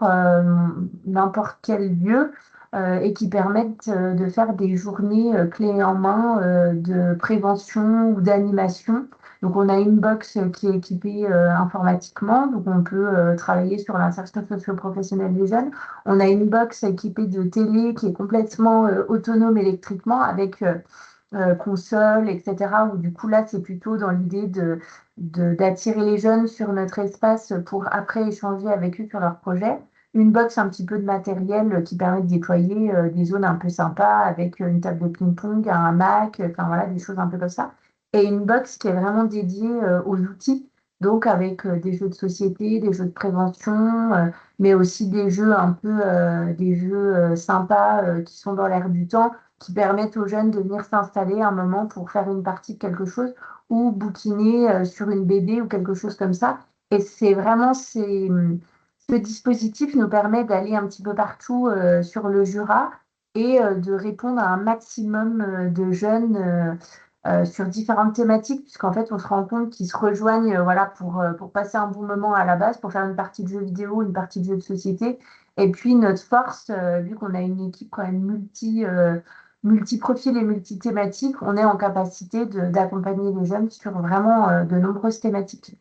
S5: n'importe quel lieu et qui permettent de faire des journées clés en main de prévention ou d'animation. Donc, on a une box qui est équipée informatiquement, donc on peut travailler sur l'insertion socio-professionnelle des jeunes. On a une box équipée de télé qui est complètement autonome électriquement avec console, etc. Où du coup, là, c'est plutôt dans l'idée d'attirer les jeunes sur notre espace pour après échanger avec eux sur leurs projets. Une box un petit peu de matériel qui permet de déployer des zones un peu sympas avec une table de ping-pong, un Mac, enfin voilà, des choses un peu comme ça. Et une box qui est vraiment dédiée aux outils, donc avec des jeux de société, des jeux de prévention, mais aussi des jeux un peu des jeux sympas qui sont dans l'air du temps, qui permettent aux jeunes de venir s'installer un moment pour faire une partie de quelque chose ou bouquiner sur une BD ou quelque chose comme ça. Et c'est vraiment ce dispositif nous permet d'aller un petit peu partout sur le Jura et de répondre à un maximum de jeunes sur différentes thématiques, puisqu'en fait, on se rend compte qu'ils se rejoignent voilà, pour passer un bon moment à la base, pour faire une partie de jeux vidéo, une partie de jeux de société. Et puis, notre force, vu qu'on a une équipe quand même multi-profil et multi-thématique, on est en capacité d'accompagner les jeunes sur vraiment de nombreuses thématiques.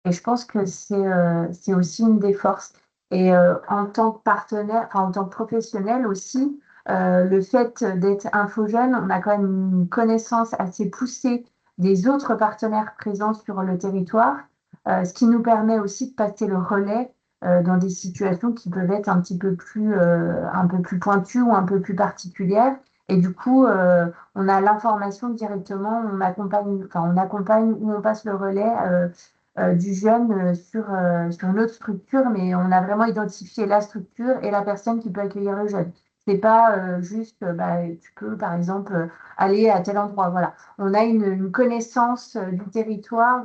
S5: Et je pense que c'est aussi une des forces. Et en tant que partenaire, enfin, en tant que professionnel aussi, le fait d'être InfoJeune, on a quand même une connaissance assez poussée des autres partenaires présents sur le territoire, ce qui nous permet aussi de passer le relais dans des situations qui peuvent être un peu plus pointues ou un peu plus particulières. Et du coup, on a l'information directement, on accompagne ou on passe le relais du jeune sur une autre structure, mais on a vraiment identifié la structure et la personne qui peut accueillir le jeune. C'est pas juste, tu peux par exemple aller à tel endroit. Voilà. On a une connaissance du territoire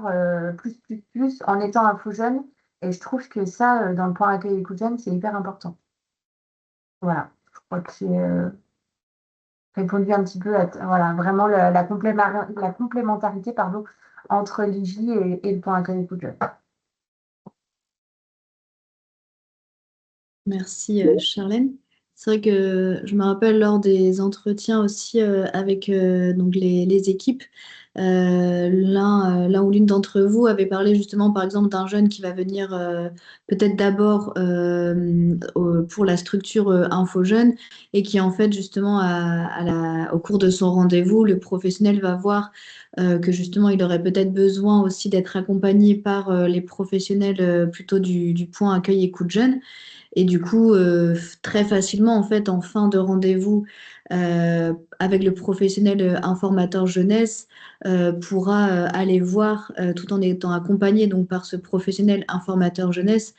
S5: plus en étant info jeune. Et je trouve que ça, dans le point accueil écoute jeune, c'est hyper important. Voilà. Je crois que j'ai répondu un petit peu à voilà, vraiment la complémentarité pardon, entre l'IJ et le point accueil écoute jeune.
S1: Merci Charlène. C'est vrai que je me rappelle lors des entretiens aussi avec donc les équipes, l'un ou l'une d'entre vous avait parlé justement par exemple d'un jeune qui va venir peut-être d'abord pour la structure Info Jeune et qui en fait justement au cours de son rendez-vous, le professionnel va voir que justement il aurait peut-être besoin aussi d'être accompagné par les professionnels plutôt du point accueil écoute jeune. Et du coup, très facilement, en fait, en fin de rendez-vous avec le professionnel informateur jeunesse, pourra aller voir, tout en étant accompagné donc, par ce professionnel informateur jeunesse,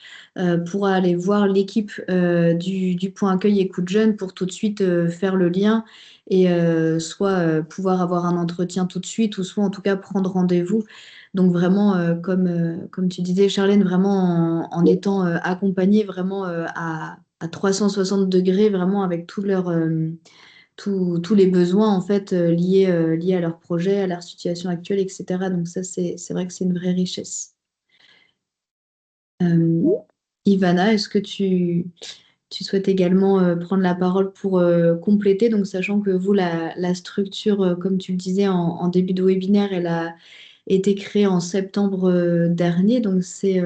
S1: pourra aller voir l'équipe du point accueil écoute jeune pour tout de suite faire le lien et soit pouvoir avoir un entretien tout de suite ou soit en tout cas prendre rendez-vous. Donc vraiment, comme tu disais, Charlène, vraiment en étant accompagnée vraiment à 360 degrés, vraiment avec tous les besoins en fait liés à leur projet, à leur situation actuelle, etc. Donc ça, c'est vrai que c'est une vraie richesse. Ivana, est-ce que tu souhaites également prendre la parole pour compléter, donc sachant que vous, la structure, comme tu le disais en début de webinaire, elle a été créée en septembre dernier, donc c'est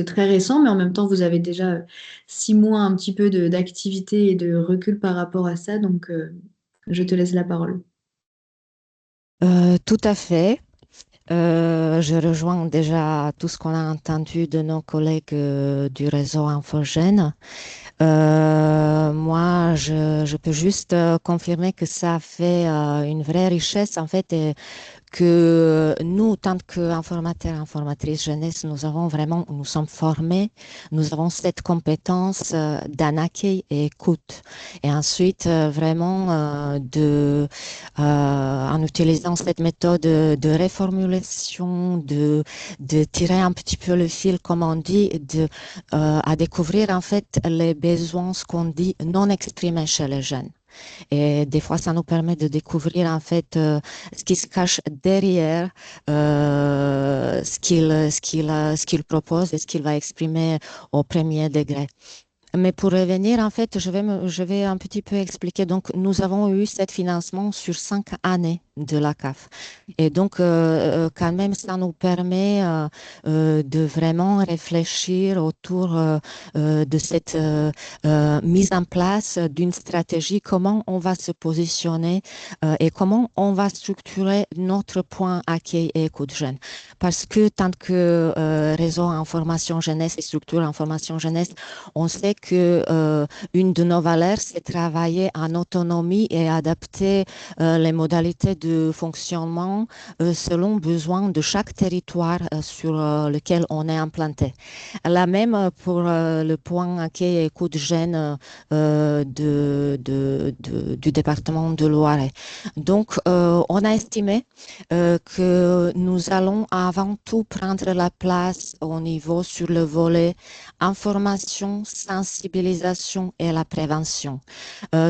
S1: très récent, mais en même temps, vous avez déjà 6 mois un petit peu d'activité et de recul par rapport à ça, donc je te laisse la parole.
S6: Tout à fait. Je rejoins déjà tout ce qu'on a entendu de nos collègues du réseau Infogène. Moi, je peux juste confirmer que ça fait une vraie richesse en fait et que nous, tant qu'informateurs, informatrices jeunesse, nous sommes formés, nous avons cette compétence d'un accueil et écoute. Et ensuite, en utilisant cette méthode de réformulation, de tirer un petit peu le fil, comme on dit, à découvrir en fait les besoins, ce qu'on dit, non exprimés chez les jeunes. Et des fois, ça nous permet de découvrir en fait ce qui se cache derrière ce qu'il propose et ce qu'il va exprimer au premier degré. Mais pour revenir, en fait, je vais un petit peu expliquer. Donc, nous avons eu cet financement sur 5 années de la CAF. Et donc, quand même, ça nous permet de vraiment réfléchir autour de cette mise en place d'une stratégie, comment on va se positionner et comment on va structurer notre point accueil et écoute jeune. Parce que tant que réseau information jeunesse et structure information jeunesse, on sait que une de nos valeurs, c'est travailler en autonomie et adapter les modalités de fonctionnement selon besoin de chaque territoire sur lequel on est implanté. La même pour le point accueil et écoute jeune du département de Loiret. Donc, on a estimé que nous allons avant tout prendre la place au niveau sur le volet information, sensibilisation et la prévention,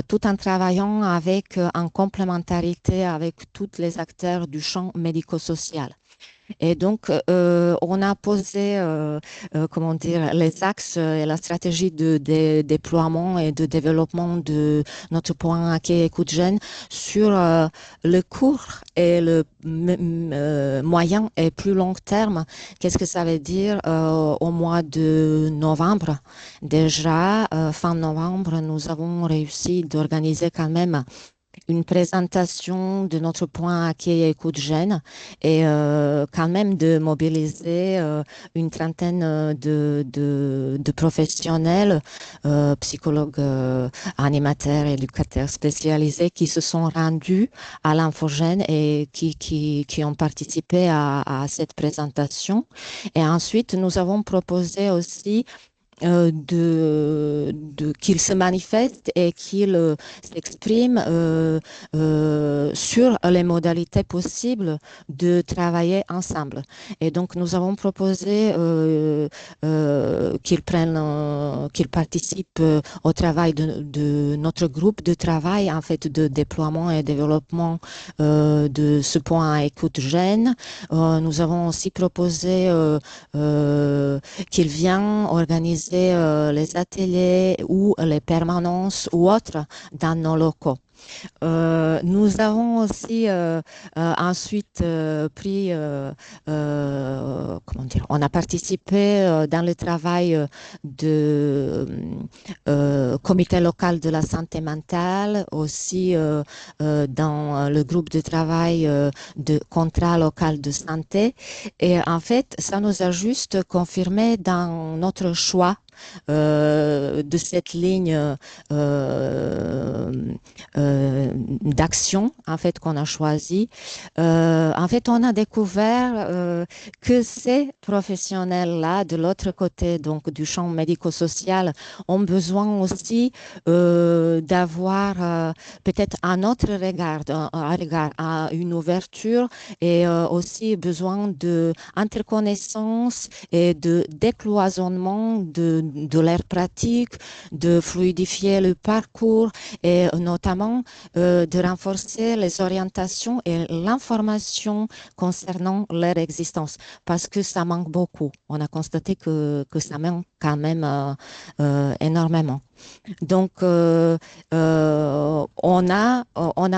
S6: tout en travaillant en complémentarité avec tous les acteurs du champ médico-social. Et donc, on a posé, comment dire, les axes et la stratégie de déploiement et de développement de notre point accueil écoute jeune sur le court et le moyen et plus long terme. Qu'est-ce que ça veut dire au mois de novembre? Déjà, fin novembre, nous avons réussi d'organiser quand même une présentation de notre point accueil et écoute-gène et quand même de mobiliser une trentaine de professionnels, psychologues, animateurs, éducateurs spécialisés qui se sont rendus à l'Infogène et qui ont participé à cette présentation. Et ensuite, nous avons proposé aussi qu'il se manifeste et qu'il s'exprime sur les modalités possibles de travailler ensemble. Et donc, nous avons proposé qu'il participe au travail de notre groupe de travail, en fait, de déploiement et développement de ce point à écoute gène. Nous avons aussi proposé qu'il vienne organiser les ateliers ou les permanences ou autres dans nos locaux. Nous avons aussi ensuite pris, comment dire, on a participé dans le travail de comité local de la santé mentale, aussi dans le groupe de travail de contrat local de santé. Et en fait, ça nous a juste confirmé dans notre choix de cette ligne d'action en fait qu'on a choisi. En fait, on a découvert que ces professionnels-là, de l'autre côté donc du champ médico-social, ont besoin aussi d'avoir peut-être un autre regard, une ouverture et aussi besoin d'interconnaissance et de décloisonnement de leur pratique, de fluidifier le parcours et notamment de renforcer les orientations et l'information concernant leur existence parce que ça manque beaucoup. On a constaté que ça manque quand même énormément. Donc, on a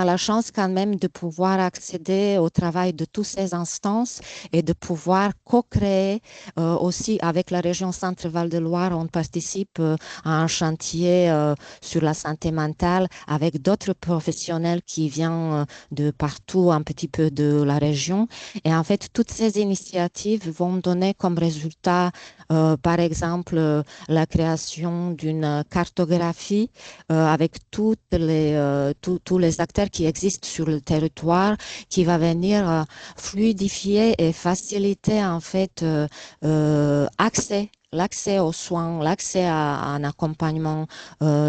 S6: la chance quand même de pouvoir accéder au travail de toutes ces instances et de pouvoir co-créer aussi avec la région Centre-Val de Loire. On participe à un chantier sur la santé mentale avec d'autres professionnels qui viennent de partout, un petit peu de la région. Et en fait, toutes ces initiatives vont donner comme résultat, par exemple, la création d'une cartographie avec tous les acteurs qui existent sur le territoire, qui va venir fluidifier et faciliter en fait l'accès aux soins, l'accès à un accompagnement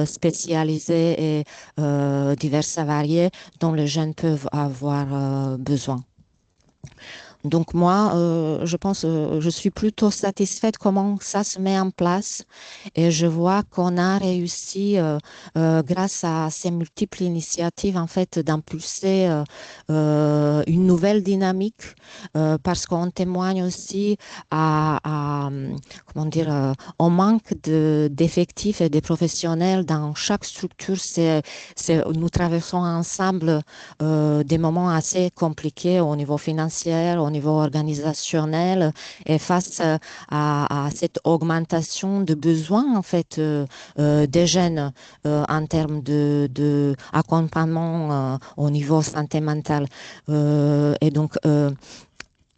S6: spécialisé et divers et variés dont les jeunes peuvent avoir besoin. Donc moi, je pense, je suis plutôt satisfaite comment ça se met en place et je vois qu'on a réussi, grâce à ces multiples initiatives, en fait, d'impulser une nouvelle dynamique parce qu'on témoigne aussi comment dire, au manque d'effectifs et de professionnels dans chaque structure. Nous traversons ensemble des moments assez compliqués au niveau financier, au niveau organisationnel et face à cette augmentation de besoins en fait des jeunes en termes de accompagnement au niveau santé mentale et donc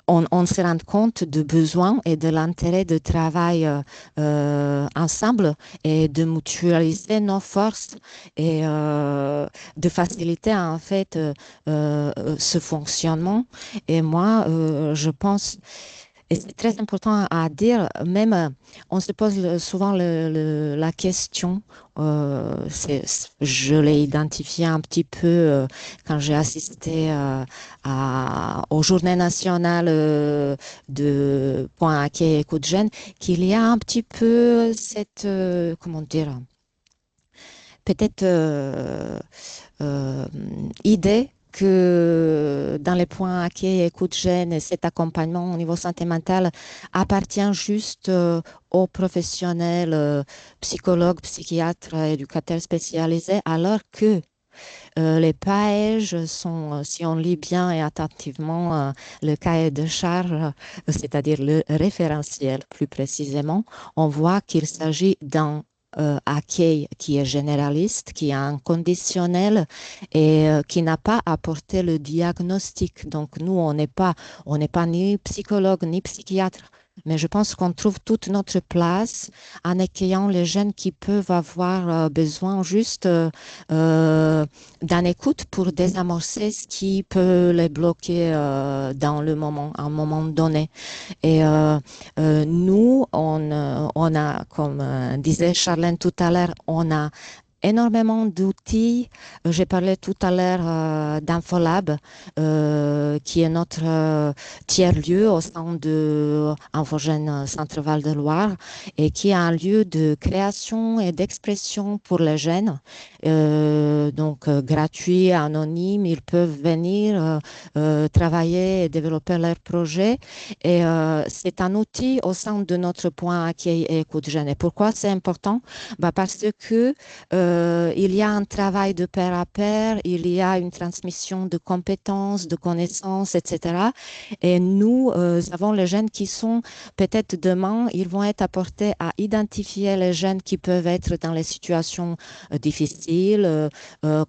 S6: on se rend compte de besoins et de l'intérêt de travailler ensemble et de mutualiser nos forces et de faciliter en fait ce fonctionnement. Et moi, je pense, et c'est très important à dire, même on se pose souvent la question, je l'ai identifié un petit peu quand j'ai assisté aux journées nationales de Point Accueil Écoute Jeune, qu'il y a un petit peu cette, comment dire, peut-être idée que dans les points accueil et écoute gène et cet accompagnement au niveau santé mentale appartient juste aux professionnels, psychologues, psychiatres, éducateurs spécialisés, alors que les PAEJ sont, si on lit bien et attentivement le cahier de charge, c'est-à-dire le référentiel plus précisément, on voit qu'il s'agit d'un accueil qui est généraliste, qui est inconditionnel et qui n'a pas apporté le diagnostic. Donc nous, on n'est pas ni psychologue ni psychiatre. Mais je pense qu'on trouve toute notre place en accueillant les jeunes qui peuvent avoir besoin juste d'une écoute pour désamorcer ce qui peut les bloquer dans le moment, à un moment donné. Et nous, on a, comme disait Charlène tout à l'heure, on a énormément d'outils. J'ai parlé tout à l'heure d'Infolab, qui est notre tiers-lieu au sein de Infogène Centre-Val de Loire et qui est un lieu de création et d'expression pour les jeunes. Donc, gratuit, anonyme, ils peuvent venir travailler et développer leurs projets. Et c'est un outil au sein de notre point accueil et écoute jeune. Et pourquoi c'est important? Parce que il y a un travail de pair à pair, il y a une transmission de compétences, de connaissances, etc. Et nous avons les jeunes qui sont peut-être demain, ils vont être apportés à identifier les jeunes qui peuvent être dans les situations difficiles,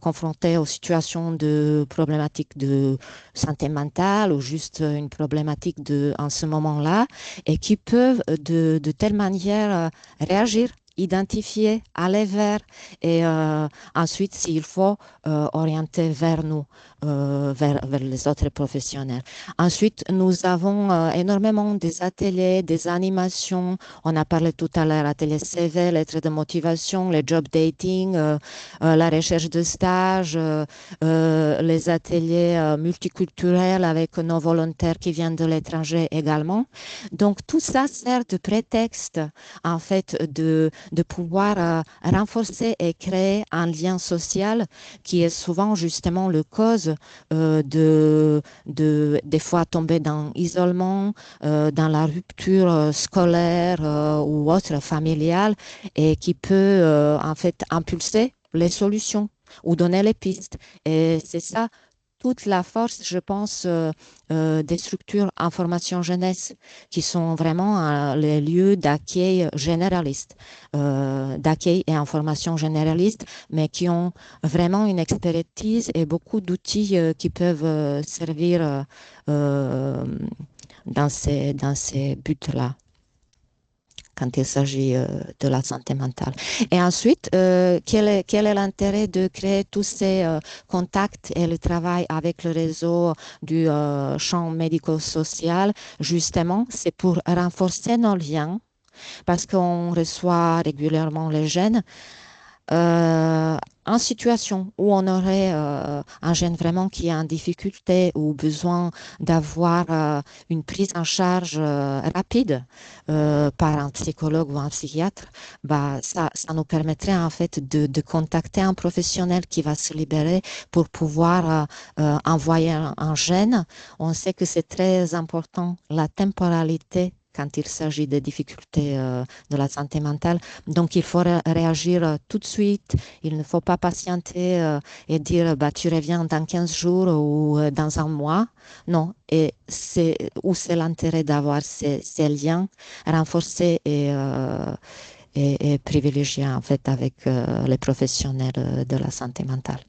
S6: confrontés aux situations de problématiques de santé mentale ou juste une problématique en ce moment-là, et qui peuvent de telle manière réagir, identifier, aller vers et ensuite, s'il faut, orienter vers nous, vers les autres professionnels. Ensuite, nous avons énormément des ateliers, des animations. On a parlé tout à l'heure ateliers CV, lettres de motivation, les job dating, la recherche de stage, les ateliers multiculturels avec nos volontaires qui viennent de l'étranger également. Donc, tout ça sert de prétexte, en fait, de pouvoir renforcer et créer un lien social qui est souvent justement le cause des fois tomber dans l'isolement, dans la rupture scolaire ou autre familiale et qui peut en fait impulser les solutions ou donner les pistes. Et c'est ça toute la force, je pense, des structures information jeunesse qui sont vraiment les lieux d'accueil généraliste, d'accueil et information généraliste, mais qui ont vraiment une expertise et beaucoup d'outils qui peuvent servir dans ces buts-là quand il s'agit de la santé mentale. Et ensuite, quel est l'intérêt de créer tous ces contacts et le travail avec le réseau du champ médico-social? Justement, c'est pour renforcer nos liens parce qu'on reçoit régulièrement les jeunes en situation où on aurait un jeune vraiment qui est en difficulté ou besoin d'avoir une prise en charge rapide par un psychologue ou un psychiatre, ça nous permettrait en fait de contacter un professionnel qui va se libérer pour pouvoir envoyer un jeune. On sait que c'est très important, la temporalité quand il s'agit des difficultés de la santé mentale. Donc, il faut réagir tout de suite. Il ne faut pas patienter et dire tu reviens dans 15 jours ou dans un mois. Non. Et c'est l'intérêt d'avoir ces liens renforcés et privilégiés en fait avec les professionnels de la santé mentale.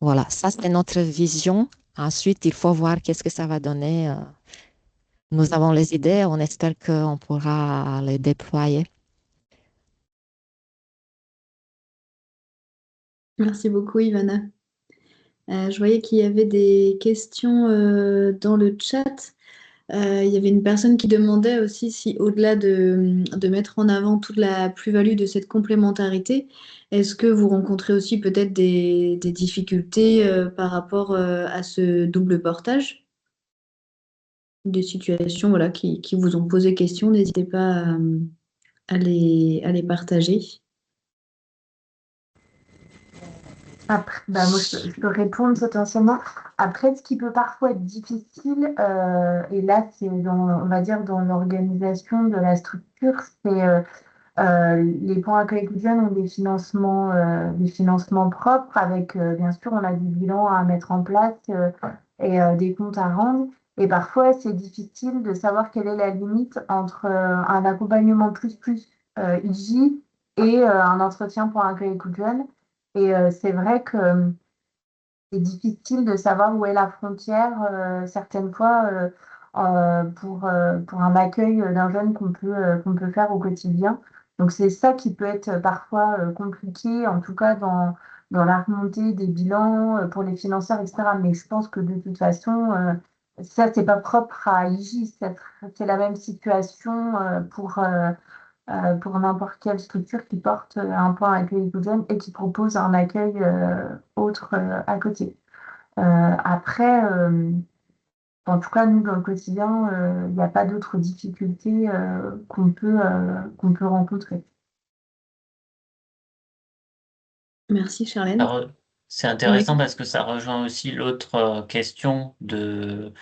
S6: Voilà, ça c'est notre vision. Ensuite, il faut voir qu'est-ce que ça va donner. Nous avons les idées, on espère qu'on pourra les déployer.
S1: Merci beaucoup, Ivana. Je voyais qu'il y avait des questions dans le chat. Il y avait une personne qui demandait aussi si, au-delà de mettre en avant toute la plus-value de cette complémentarité, est-ce que vous rencontrez aussi peut-être des difficultés par rapport à ce double portage? Des situations voilà, qui vous ont posé question, n'hésitez pas à les partager.
S5: Après, moi, je peux répondre potentiellement. Après, ce qui peut parfois être difficile, et là, c'est on va dire, dans l'organisation de la structure, c'est les points accueil jeunes ont des financements propres avec, bien sûr, on a des bilans à mettre en place et des comptes à rendre. Et parfois, c'est difficile de savoir quelle est la limite entre un accompagnement plus IJ et un entretien pour accueil écoute jeune. Et c'est vrai que c'est difficile de savoir où est la frontière certaines fois pour un accueil d'un jeune qu'on peut faire au quotidien. Donc c'est ça qui peut être parfois compliqué, en tout cas dans la remontée des bilans pour les financeurs, etc. Mais je pense que de toute façon, ça, c'est pas propre à IJ, c'est la même situation pour n'importe quelle structure qui porte un point accueil éco-jeune et qui propose un accueil autre à côté. Après, en tout cas, nous, dans le quotidien, il n'y a pas d'autres difficultés qu'on peut rencontrer.
S1: Merci, Charlène.
S2: Alors, c'est
S1: Oui.
S2: intéressant parce que ça rejoint aussi l'autre question de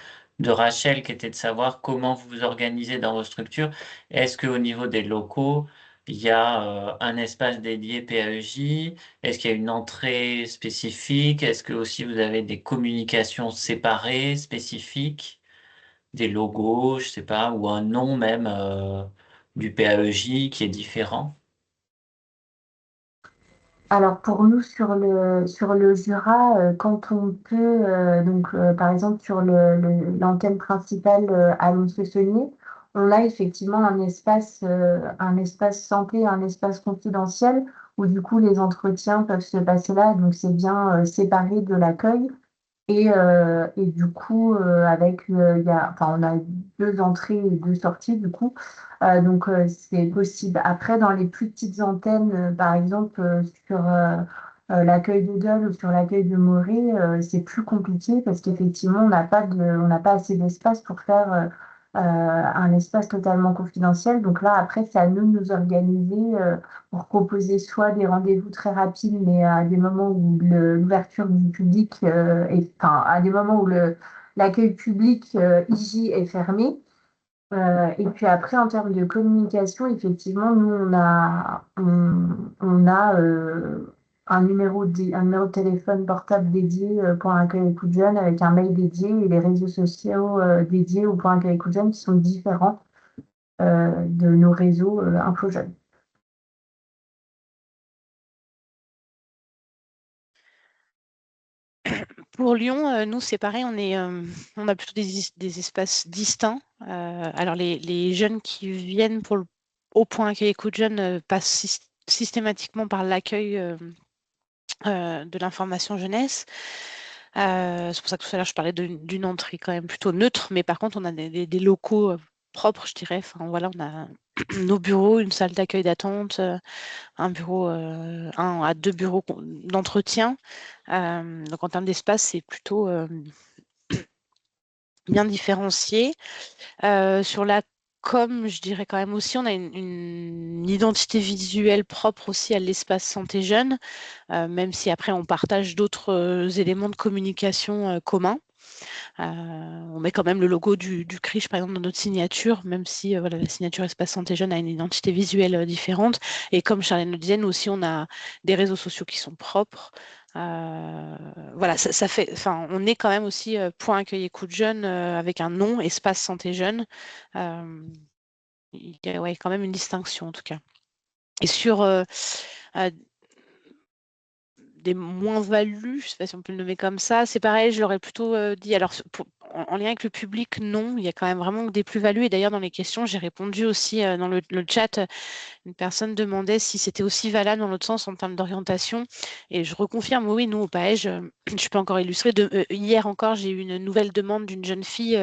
S2: Rachel qui était de savoir comment vous vous organisez dans vos structures. Est-ce qu'au niveau des locaux, il y a un espace dédié PAEJ? Est-ce qu'il y a une entrée spécifique? Est-ce que aussi vous avez des communications séparées, spécifiques, des logos, je sais pas, ou un nom même du PAEJ qui est différent?
S5: Alors pour nous sur le Jura, quand on peut, par exemple sur l'antenne principale à Lons-le-Saunier, on a effectivement un espace santé, un espace confidentiel où du coup les entretiens peuvent se passer là, donc c'est bien séparé de l'accueil. Et du coup, on a deux entrées et deux sorties, du coup. C'est possible. Après, dans les plus petites antennes, par exemple, sur l'accueil de Dole ou sur l'accueil de Morée, c'est plus compliqué parce qu'effectivement, on n'a pas assez d'espace pour faire un espace totalement confidentiel. Donc là, après, c'est à nous de nous organiser pour proposer soit des rendez-vous très rapides, mais à des moments où l'ouverture du public enfin, à des moments où l'accueil public IJ est fermé. Et puis après, en termes de communication, effectivement, nous, on a un numéro de téléphone portable dédié pour un accueil écoute jeune avec un mail dédié et les réseaux sociaux dédiés au point accueil écoute jeune qui sont différents de nos réseaux Info Jeune.
S4: Pour Lyon, nous, c'est pareil, on a plutôt des espaces distincts. Alors, les jeunes qui viennent au point accueil écoute jeune passent systématiquement par l'accueil de l'information jeunesse. C'est pour ça que tout à l'heure, je parlais d'une entrée quand même plutôt neutre, mais par contre, on a des locaux propres, je dirais. Enfin, voilà, on a nos bureaux, une salle d'accueil d'attente, un bureau, un à deux bureaux d'entretien. Donc en termes d'espace, c'est plutôt bien différencié. Sur la com, je dirais quand même aussi, on a une identité visuelle propre aussi à l'espace santé jeune, même si après on partage d'autres éléments de communication communs. On met quand même le logo du CRIJ, par exemple, dans notre signature, même si voilà, la signature Espace Santé Jeune a une identité visuelle différente. Et comme Charlène le disait, nous aussi, on a des réseaux sociaux qui sont propres. Voilà, ça fait, enfin, on est quand même aussi point accueil écoute jeune avec un nom, Espace Santé Jeune. Il y a ouais, quand même une distinction en tout cas. Et sur des moins-values, je ne sais pas si on peut le nommer comme ça. C'est pareil, je l'aurais plutôt dit. Alors, en lien avec le public, non, il y a quand même vraiment des plus-values. Et d'ailleurs, dans les questions, j'ai répondu aussi dans le chat. Une personne demandait si c'était aussi valable dans l'autre sens en termes d'orientation. Et je reconfirme, oui, nous, au PAEJ, je peux encore illustrer. Hier encore, j'ai eu une nouvelle demande d'une jeune fille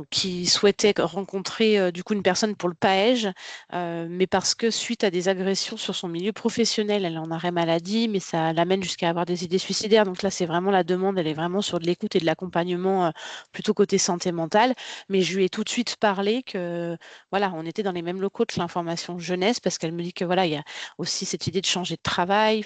S4: qui souhaitait rencontrer du coup une personne pour le PAEJ, mais parce que suite à des agressions sur son milieu professionnel, elle est en arrêt maladie, mais ça l'amène jusqu'à avoir des idées suicidaires. Donc là, c'est vraiment la demande, elle est vraiment sur de l'écoute et de l'accompagnement plutôt côté santé mentale. Mais je lui ai tout de suite parlé que voilà, on était dans les mêmes locaux que l'information jeunesse, parce qu'elle me dit que voilà, il y a aussi cette idée de changer de travail.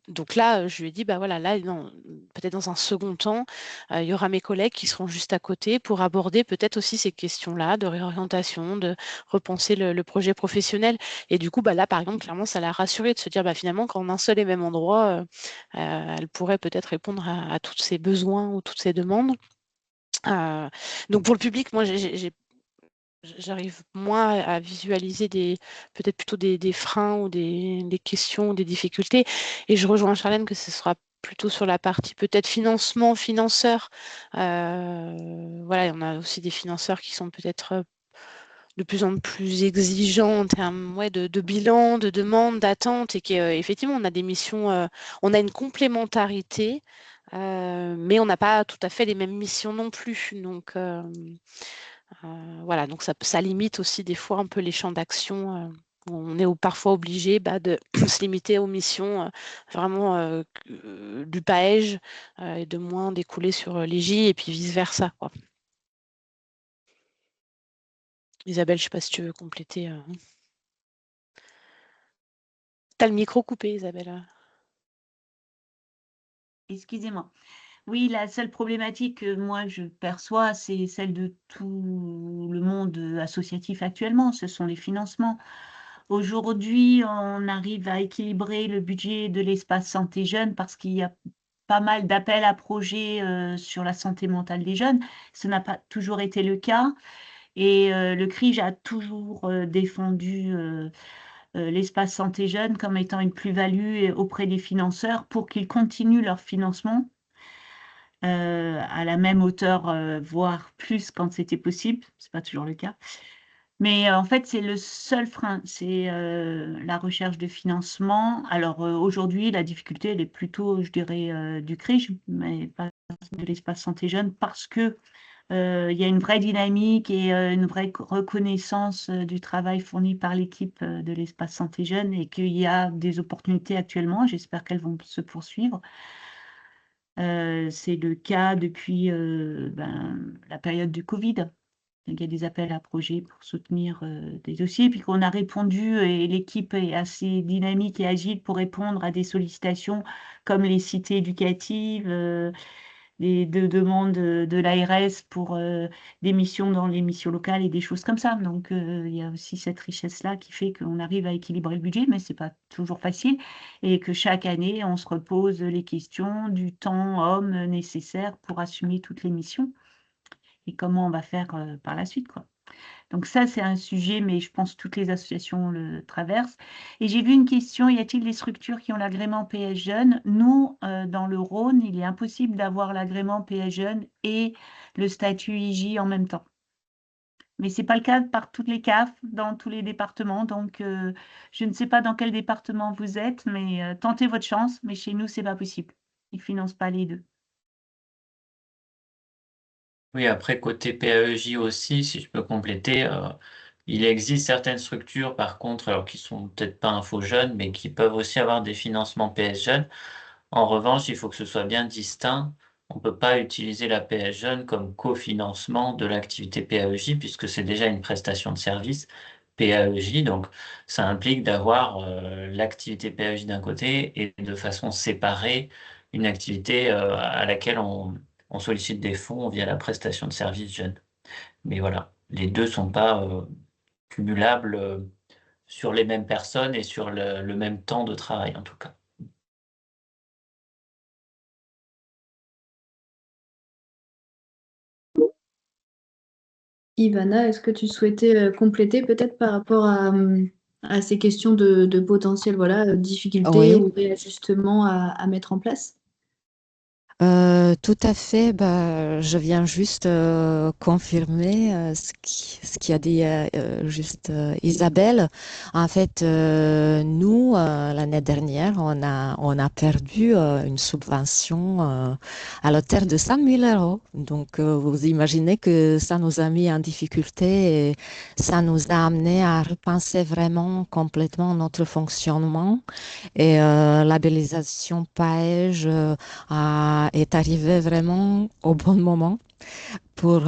S4: Donc là, je lui ai dit, bah voilà, là, peut-être dans un second temps, il y aura mes collègues qui seront juste à côté pour aborder peut-être aussi ces questions-là de réorientation, de repenser le projet professionnel. Et du coup, bah là, par exemple, clairement, ça l'a rassurée de se dire, bah, finalement, qu'en un seul et même endroit, elle pourrait peut-être répondre à tous ses besoins ou toutes ses demandes. Donc pour le public, moi, j'ai j'arrive moins à visualiser peut-être plutôt des freins ou des questions, des difficultés. Et je rejoins Charlène que ce sera plutôt sur la partie peut-être financement, financeur. Voilà, on a aussi des financeurs qui sont peut-être de plus en plus exigeants en termes de bilan, de demande, d'attente, et qu'effectivement, on a des missions, on a une complémentarité, mais on n'a pas tout à fait les mêmes missions non plus. Donc, voilà, donc ça limite aussi des fois un peu les champs d'action. On est parfois obligé de se limiter aux missions vraiment du PAEJ et de moins découler sur l'EJ et puis vice-versa, quoi. Isabelle, je ne sais pas si tu veux compléter. Tu as le micro coupé, Isabelle.
S3: Excusez-moi. Oui, la seule problématique que moi je perçois, c'est celle de tout le monde associatif actuellement, ce sont les financements. Aujourd'hui, on arrive à équilibrer le budget de l'espace santé jeune parce qu'il y a pas mal d'appels à projets sur la santé mentale des jeunes. Ce n'a pas toujours été le cas et le CRIJ a toujours défendu l'espace santé jeune comme étant une plus-value auprès des financeurs pour qu'ils continuent leur financement à la même hauteur, voire plus quand c'était possible. C'est pas toujours le cas. Mais en fait, c'est le seul frein, c'est la recherche de financement. Alors aujourd'hui, la difficulté, elle est plutôt, je dirais, du CRIJ, mais pas de l'espace santé jeune, parce que il y a une vraie dynamique et une vraie reconnaissance du travail fourni par l'équipe de l'espace santé jeune et qu'il y a des opportunités actuellement. J'espère qu'elles vont se poursuivre. C'est le cas depuis la période du Covid. Il y a des appels à projets pour soutenir des dossiers, puis qu'on a répondu, et l'équipe est assez dynamique et agile pour répondre à des sollicitations comme les cités éducatives, les demandes de l'ARS pour des missions dans les missions locales et des choses comme ça. Donc, il y a aussi cette richesse-là qui fait qu'on arrive à équilibrer le budget, mais c'est pas toujours facile, et que chaque année, on se repose les questions du temps homme nécessaire pour assumer toutes les missions et comment on va faire par la suite, quoi. Donc ça, c'est un sujet, mais je pense que toutes les associations le traversent. Et j'ai vu une question, y a-t-il des structures qui ont l'agrément PS Jeune? Nous, dans le Rhône, il est impossible d'avoir l'agrément PS Jeune et le statut IJ en même temps. Mais ce n'est pas le cas par toutes les CAF, dans tous les départements. Donc, je ne sais pas dans quel département vous êtes, mais tentez votre chance. Mais chez nous, ce n'est pas possible. Ils ne financent pas les deux.
S2: Oui, après, côté PAEJ aussi, si je peux compléter, il existe certaines structures, par contre, alors qui sont peut-être pas info jeunes, mais qui peuvent aussi avoir des financements PS jeunes. En revanche, il faut que ce soit bien distinct. On ne peut pas utiliser la PS jeune comme cofinancement de l'activité PAEJ, puisque c'est déjà une prestation de service PAEJ. Donc, ça implique d'avoir l'activité PAEJ d'un côté et de façon séparée une activité à laquelle on sollicite des fonds via la prestation de service jeune. Mais voilà, les deux sont pas cumulables sur les mêmes personnes et sur le même temps de travail en tout cas.
S1: Ivana, est-ce que tu souhaitais compléter peut-être par rapport à ces questions de potentielles voilà, difficultés
S6: Oui.
S1: ou réajustements à mettre en place?
S6: Tout à fait. Je viens juste confirmer ce qui a dit juste Isabelle. En fait, nous, l'année dernière, on a perdu une subvention à l'auteur de 100 000 euros. Donc, vous imaginez que ça nous a mis en difficulté et ça nous a amené à repenser vraiment complètement notre fonctionnement. Et labellisation PAEJ est arrivé vraiment au bon moment pour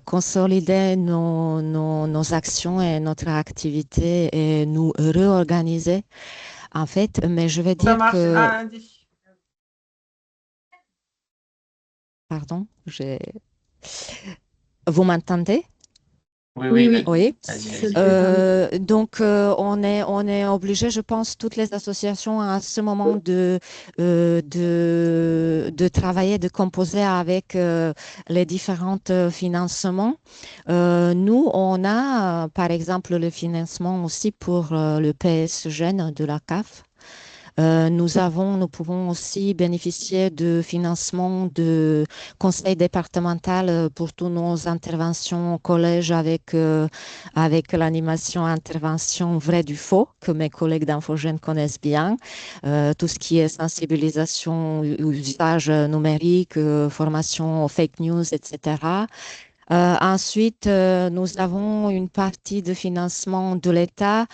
S6: consolider nos actions et notre activité et nous réorganiser. En fait, mais je vais
S5: Ça
S6: dire
S5: marche
S6: que,
S5: à lundi.
S6: pardon, vous m'entendez?
S2: Oui,
S1: Oui,
S2: oui,
S1: oui,
S6: Oui.
S2: vas-y,
S1: ça
S2: vas-y.
S1: devait parler.
S6: Donc, on est obligé, je pense, toutes les associations à ce moment de travailler, de composer avec les différents financements. Nous, on a, par exemple, le financement aussi pour le PS Jeune de la CAF. Nous pouvons aussi bénéficier de financement de conseil départemental pour toutes nos interventions au collège avec l'animation intervention vrai du faux que mes collègues d'Infogène connaissent bien. Tout ce qui est sensibilisation, usage numérique, formation aux fake news, etc. Ensuite, nous avons une partie de financement de l'État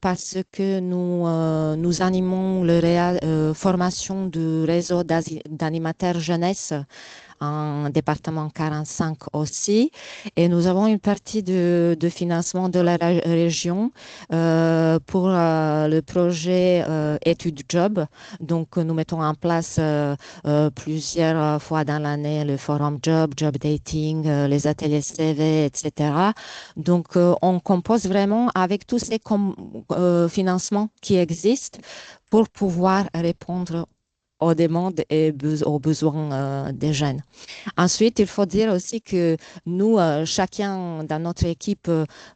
S6: parce que nous animons la formation du réseau d'animateurs jeunesse en département 45 aussi. Et nous avons une partie de financement de la région pour le projet études job. Donc, nous mettons en place plusieurs fois dans l'année le forum job, job dating, les ateliers CV, etc. Donc, on compose vraiment avec tous ces financements qui existent pour pouvoir répondre aux demandes et aux besoins des jeunes. Ensuite, il faut dire aussi que nous, chacun dans notre équipe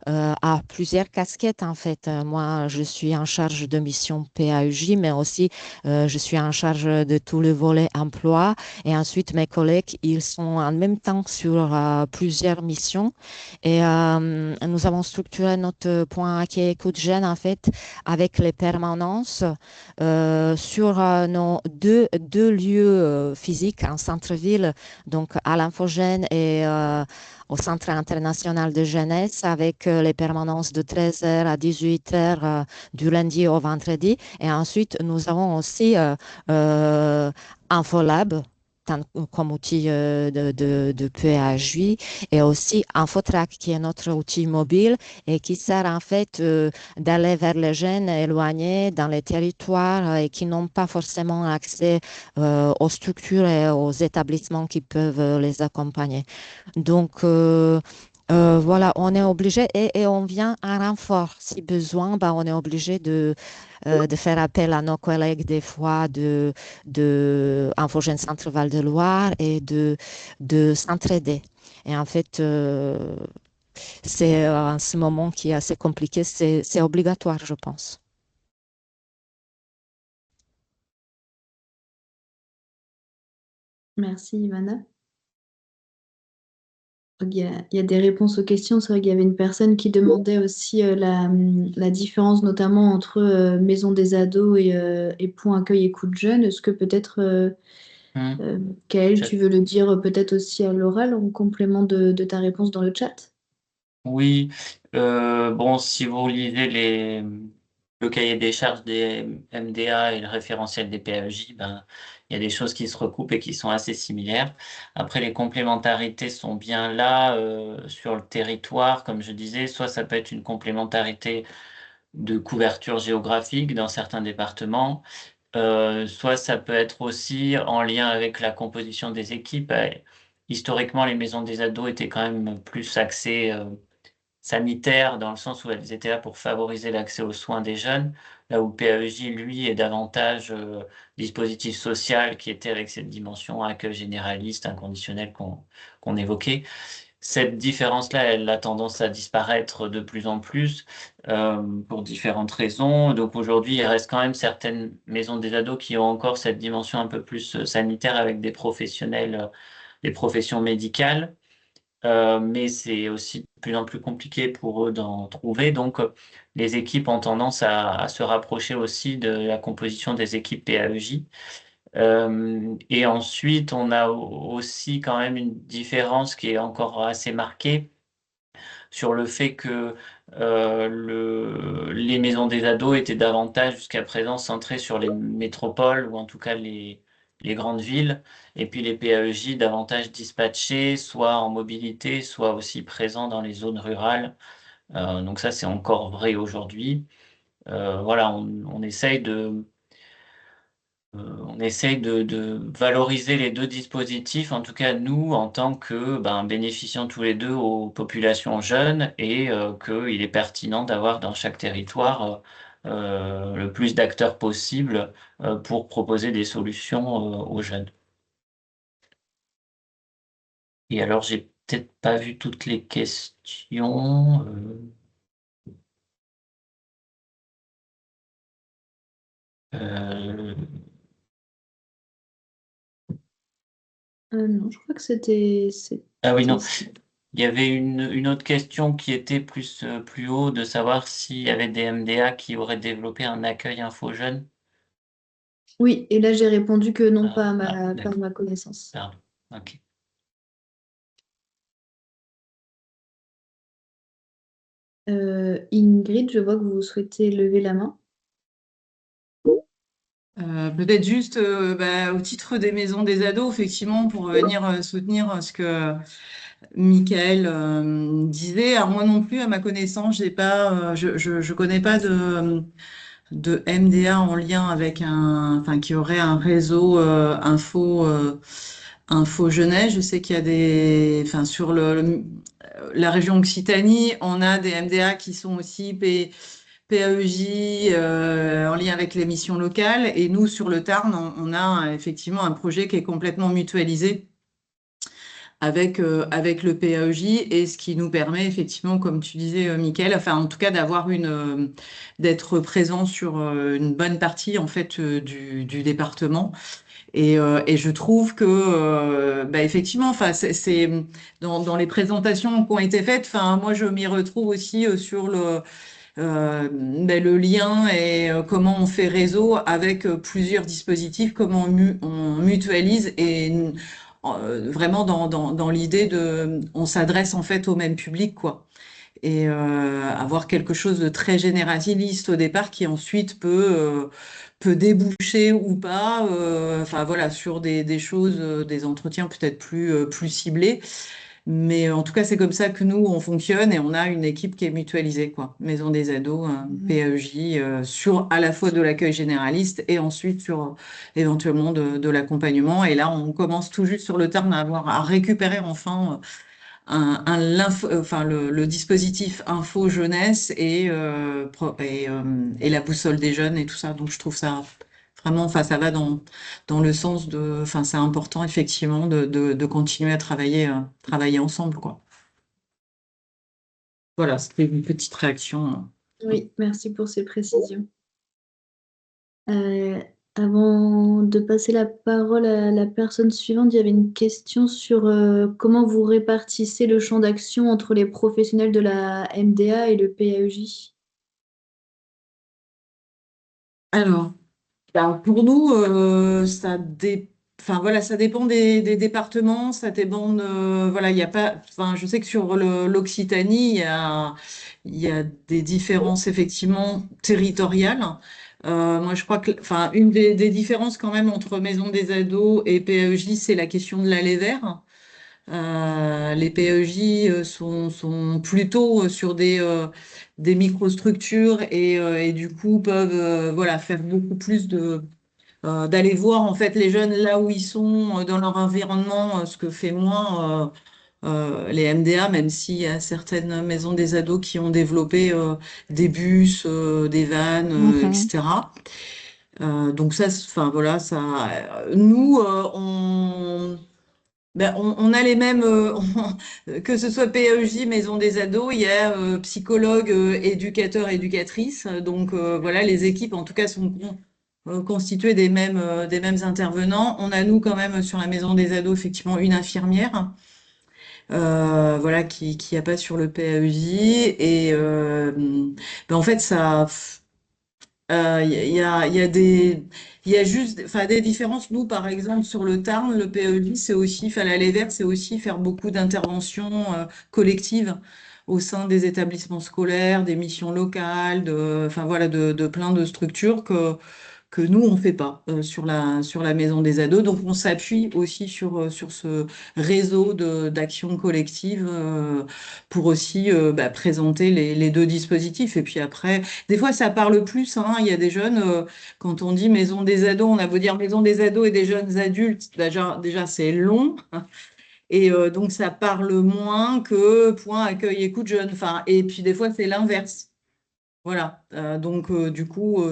S6: a plusieurs casquettes en fait. Moi, je suis en charge de mission PAUJ, mais aussi je suis en charge de tout le volet emploi. Et ensuite, mes collègues, ils sont en même temps sur plusieurs missions. Et nous avons structuré notre point accueil écoute jeune en fait avec les permanences sur nos deux lieux physiques en centre-ville, donc à l'Infogène et au Centre international de jeunesse avec les permanences de 13h à 18h du lundi au vendredi. Et ensuite, nous avons aussi Infolab comme outil de PAJ et aussi Infotrack qui est notre outil mobile et qui sert en fait d'aller vers les jeunes éloignés dans les territoires et qui n'ont pas forcément accès aux structures et aux établissements qui peuvent les accompagner. Donc, voilà, on est obligé et on vient en renfort. Si besoin, bah, on est obligé de faire appel à nos collègues des fois de Infogène Centre Val de Loire et de s'entraider. Et en fait, c'est en ce moment qui est assez compliqué, c'est obligatoire, je pense.
S1: Merci, Ivana. Il y a des réponses aux questions. C'est vrai qu'il y avait une personne qui demandait aussi la différence notamment entre Maison des ados et Point accueil écoute jeune. Est-ce que peut-être,
S2: Hmm.
S1: Kaël,
S2: Je-
S1: tu veux le dire peut-être aussi à l'oral en complément de ta réponse dans le chat?
S2: Oui, bon, si vous lisez le cahier des charges des MDA et le référentiel des PAEJ, ben, il y a des choses qui se recoupent et qui sont assez similaires. Après, les complémentarités sont bien là sur le territoire, comme je disais, soit ça peut être une complémentarité de couverture géographique dans certains départements, soit ça peut être aussi en lien avec la composition des équipes. Historiquement, les maisons des ados étaient quand même plus axées sanitaires, dans le sens où elles étaient là pour favoriser l'accès aux soins des jeunes, là où PAEJ, lui, est davantage dispositif social qui était avec cette dimension accueil généraliste, inconditionnel qu'on évoquait. Cette différence-là, elle a tendance à disparaître de plus en plus pour différentes raisons. Donc aujourd'hui, il reste quand même certaines maisons des ados qui ont encore cette dimension un peu plus sanitaire avec des professionnels, des professions médicales. Mais c'est aussi de plus en plus compliqué pour eux d'en trouver. Donc, les équipes ont tendance à se rapprocher aussi de la composition des équipes PAEJ. Et ensuite, on a aussi quand même une différence qui est encore assez marquée sur le fait que les maisons des ados étaient davantage jusqu'à présent centrées sur les métropoles ou en tout cas les grandes villes, et puis les PAEJ davantage dispatchés, soit en mobilité, soit aussi présents dans les zones rurales. Donc ça, c'est encore vrai aujourd'hui. Voilà, on essaye on essaye de valoriser les deux dispositifs, en tout cas nous, en tant que bénéficiant tous les deux aux populations jeunes, et qu'il est pertinent d'avoir dans chaque territoire le plus d'acteurs possible pour proposer des solutions aux jeunes. Et alors, j'ai peut-être pas vu toutes les questions. Euh,
S1: Non, je crois que c'était
S2: Ah oui, non.
S1: ça.
S2: Il y avait une autre question qui était plus haut, de savoir s'il y avait des MDA qui auraient développé un accueil info jeune.
S1: Oui, et là j'ai répondu que non, pas à pas à
S2: D'accord.
S1: ma connaissance.
S2: Pardon. Ok.
S1: Ingrid, je vois que vous souhaitez lever la main.
S7: Peut-être juste au titre des maisons des ados, effectivement, pour venir soutenir ce que Michael disait. Alors moi non plus, à ma connaissance, j'ai pas, je connais pas de MDA en lien avec enfin qui aurait un réseau info jeunesse. Je sais qu'il y a enfin sur la région Occitanie, on a des MDA qui sont aussi PAEJ en lien avec les missions locales. Et nous, sur le Tarn, on a effectivement un projet qui est complètement mutualisé avec le PAEJ, et ce qui nous permet effectivement, comme tu disais, Mickaël, enfin en tout cas d'être présent sur une bonne partie en fait du département. Et je trouve que effectivement, enfin c'est dans les présentations qui ont été faites, enfin moi je m'y retrouve aussi sur le lien et comment on fait réseau avec plusieurs dispositifs, comment on mutualise, et vraiment dans l'idée on s'adresse en fait au même public, quoi. Et avoir quelque chose de très généraliste au départ qui ensuite peut déboucher ou pas, enfin voilà, sur des choses, des entretiens peut-être plus ciblés. Mais en tout cas, c'est comme ça que nous, on fonctionne, et on a une équipe qui est mutualisée, quoi. Maison des ados, PAEJ, sur à la fois de l'accueil généraliste et ensuite sur éventuellement de l'accompagnement. Et là, on commence tout juste sur le terme à récupérer enfin enfin, le dispositif info jeunesse et la boussole des jeunes et tout ça. Donc, je trouve ça vraiment, enfin, ça va dans le sens enfin, c'est important effectivement de continuer à travailler ensemble, quoi. Voilà, c'était une petite réaction.
S1: Oui, merci pour ces précisions. Euh, Avant de passer la parole à la personne suivante, il y avait une question sur comment vous répartissez le champ d'action entre les professionnels de la MDA et le PAEJ.
S7: Alors, pour nous, enfin, voilà, ça dépend des départements, ça dépend voilà, il y a pas, enfin, je sais que sur l'Occitanie, il y a des différences effectivement territoriales. Moi, je crois que, enfin, une des différences quand même entre Maison des ados et PAEJ, c'est la question de l'allée vert. Les PEJ sont plutôt sur des microstructures, et du coup peuvent voilà, faire beaucoup plus d'aller voir en fait les jeunes là où ils sont dans leur environnement, ce que fait moins les MDA, même s'il y a certaines maisons des ados qui ont développé des bus, des vannes, etc. Donc ça, enfin voilà, nous, on a les mêmes, que ce soit PEJ, Maison des ados, il y a psychologues, éducateurs, éducatrices. Donc voilà, les équipes en tout cas sont constituées des mêmes intervenants. On a nous quand même sur la Maison des ados effectivement une infirmière, voilà, qui a pas sur le PEJ. Et en fait ça. Il y a juste, enfin, des différences. Nous, par exemple, sur le Tarn, le PEJ, c'est aussi, enfin, l'Allée verte, c'est aussi faire beaucoup d'interventions collectives au sein des établissements scolaires, des missions locales, enfin voilà, de plein de structures que nous, on ne fait pas sur la maison des ados. Donc, on s'appuie aussi sur ce réseau d'actions collectives pour aussi présenter les deux dispositifs. Et puis après, des fois, ça parle plus, hein. Il y a des jeunes, quand on dit maison des ados, on a beau dire maison des ados et des jeunes adultes, déjà c'est long. Et donc, ça parle moins que point accueil écoute jeune. Enfin, et puis, des fois, c'est l'inverse. Voilà. Donc, du coup,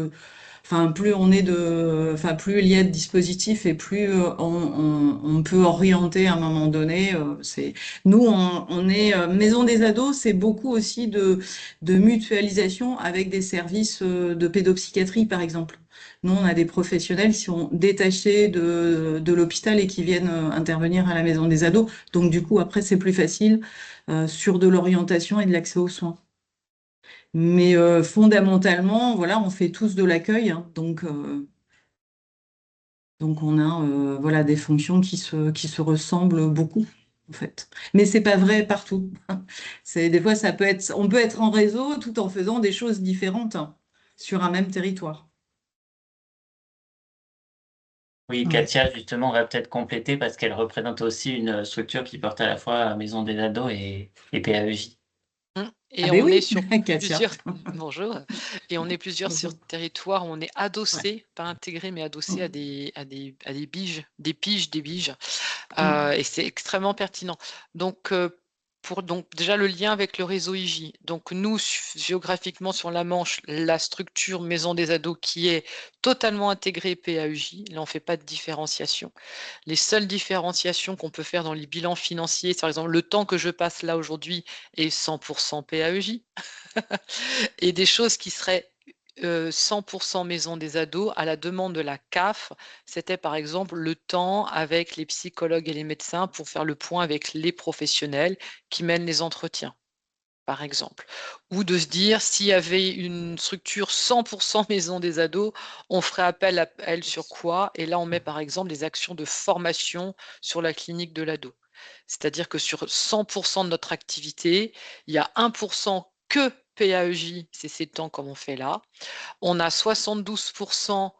S7: plus il y a de dispositifs et plus on peut orienter à un moment donné. Nous, on est Maison des ados, c'est beaucoup aussi de mutualisation avec des services de pédopsychiatrie, par exemple. Nous, on a des professionnels qui sont détachés de l'hôpital et qui viennent intervenir à la Maison des ados. Donc, du coup, après, c'est plus facile sur de l'orientation et de l'accès aux soins. Mais fondamentalement, voilà, on fait tous de l'accueil, hein. Donc on a voilà, des fonctions qui se ressemblent beaucoup, en fait. Mais c'est pas vrai partout. Des fois, on peut être en réseau tout en faisant des choses différentes, hein, sur un même territoire.
S2: Oui,
S1: Ouais.
S2: Katia, justement, on va peut-être compléter parce qu'elle représente aussi une structure qui porte à la fois Maison des ados et PAEJ.
S8: Et
S7: Ah ben
S8: on est
S7: oui,
S8: sur
S7: Katia.
S8: plusieurs, bonjour, et on est plusieurs sur
S7: Bonjour.
S8: le territoire, on est
S7: Ouais.
S8: adossé, pas intégré, mais adossé à des biges, des piges, des biges,
S7: Mm.
S8: et c'est extrêmement pertinent. Donc, donc déjà le lien avec le réseau IJ. Donc nous, géographiquement sur la Manche, la structure Maison des ados qui est totalement intégrée PAEJ, là on fait pas de différenciation. Les seules différenciations qu'on peut faire dans les bilans financiers, c'est par exemple le temps que je passe là aujourd'hui est 100% PAEJ, et des choses qui seraient 100% maison des ados à la demande de la CAF, c'était par exemple le temps avec les psychologues et les médecins pour faire le point avec les professionnels qui mènent les entretiens, par exemple. Ou de se dire, s'il y avait une structure 100% maison des ados, on ferait appel à elle sur quoi? Et là, on met par exemple des actions de formation sur la clinique de l'ado. C'est-à-dire que sur 100% de notre activité, il y a 1% que PAEJ, c'est ces temps comme on fait là. On a 72%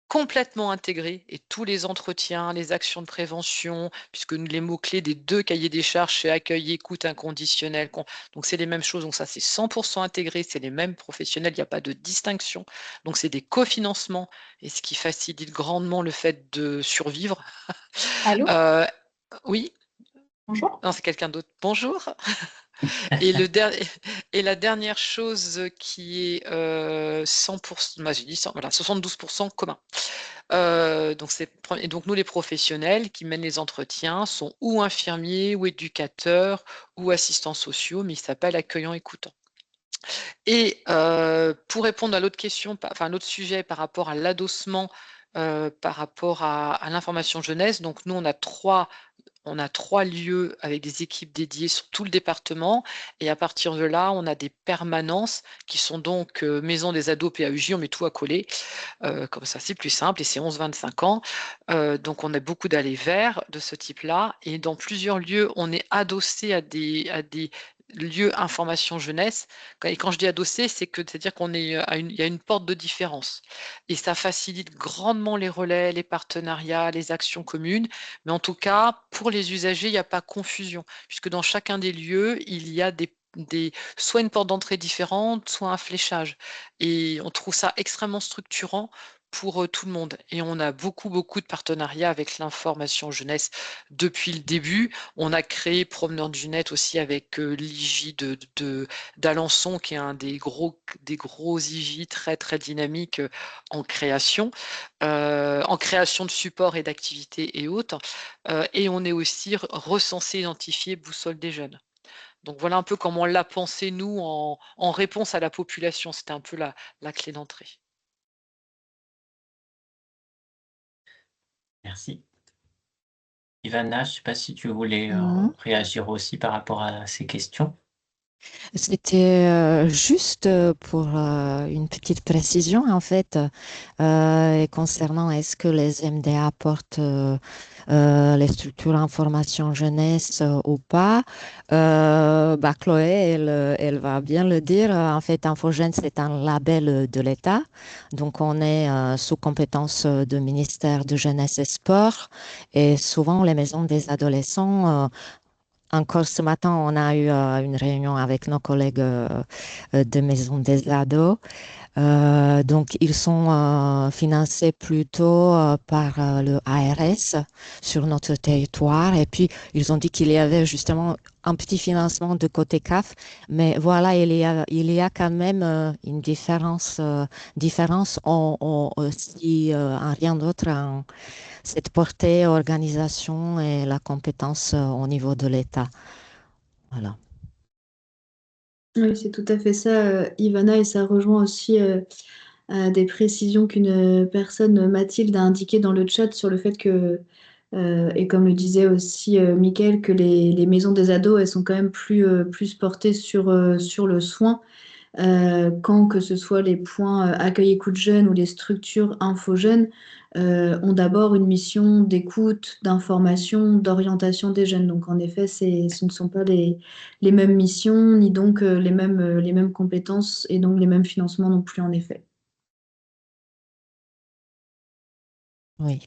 S8: complètement intégrés et tous les entretiens, les actions de prévention, puisque les mots-clés des 2 cahiers des charges, c'est accueil, écoute inconditionnelle. Donc, c'est les mêmes choses. Donc, ça, c'est 100% intégré, c'est les mêmes professionnels, il n'y a pas de distinction. Donc, c'est des cofinancements et ce qui facilite grandement le fait de survivre.
S5: Allô?
S8: Oui,
S5: Bonjour.
S8: non, c'est quelqu'un d'autre. Bonjour. Et la dernière chose qui est 100%, j'ai dit 100, voilà, 72% commun. Et donc nous, les professionnels qui mènent les entretiens sont ou infirmiers, ou éducateurs, ou assistants sociaux, mais ils s'appellent accueillants écoutants. Et pour répondre à l'autre question, enfin l'autre sujet par rapport à l'adossement, par rapport à l'information jeunesse, donc nous, on a 3 lieux avec des équipes dédiées sur tout le département et à partir de là, on a des permanences qui sont donc maison des ados PAUJ, on met tout à coller, comme ça c'est plus simple et c'est 11-25 ans. Donc on a beaucoup d'allées vers de ce type-là et dans plusieurs lieux, on est adossé à des lieux information jeunesse. Et quand je dis adossé, c'est-à-dire il y a une porte de différence et ça facilite grandement les relais, les partenariats, les actions communes. Mais en tout cas, pour les usagers, il n'y a pas confusion, puisque dans chacun des lieux, il y a soit une porte d'entrée différente, soit un fléchage. Et on trouve ça extrêmement structurant pour tout le monde. Et on a beaucoup, beaucoup de partenariats avec l'information jeunesse depuis le début. On a créé Promeneur du Net aussi avec l'IJ d'Alençon, qui est un des gros IJ très, très dynamique en création de support et d'activités et autres. Et on est aussi recensé, identifié Boussole des jeunes. Donc voilà un peu comment on l'a pensé, nous, en réponse à la population. C'était un peu la clé d'entrée.
S2: Merci. Ivana, je ne sais pas si tu voulais
S6: Mhm.
S2: réagir aussi par rapport à ces questions.
S6: C'était juste pour une petite précision, en fait, concernant est-ce que les MD apportent les structures en formation jeunesse ou pas. Chloé, elle va bien le dire. En fait, Infogène, c'est un label de l'État. Donc, on est sous compétence du ministère de Jeunesse et Sport. Et souvent, les maisons des adolescents encore ce matin, on a eu une réunion avec nos collègues de Maison des Ados. Donc, ils sont financés plutôt par le ARS sur notre territoire. Et puis, ils ont dit qu'il y avait justement un petit financement de côté CAF. Mais voilà, il y a quand même une différence si en rien d'autre, en cette portée organisation et la compétence au niveau de l'État. Voilà.
S1: Oui, c'est tout à fait ça, Ivana, et ça rejoint aussi des précisions qu'une personne, Mathilde, a indiquées dans le chat sur le fait que, et comme le disait aussi Mickaël, que les maisons des ados, elles sont quand même plus portées sur le soin, quand que ce soit les points accueil écoute jeunes ou les structures info jeunes, ont d'abord une mission d'écoute, d'information, d'orientation des jeunes. Donc en effet, ce ne sont pas les mêmes missions, ni donc les mêmes compétences et donc les mêmes financements non plus en effet.
S6: Oui.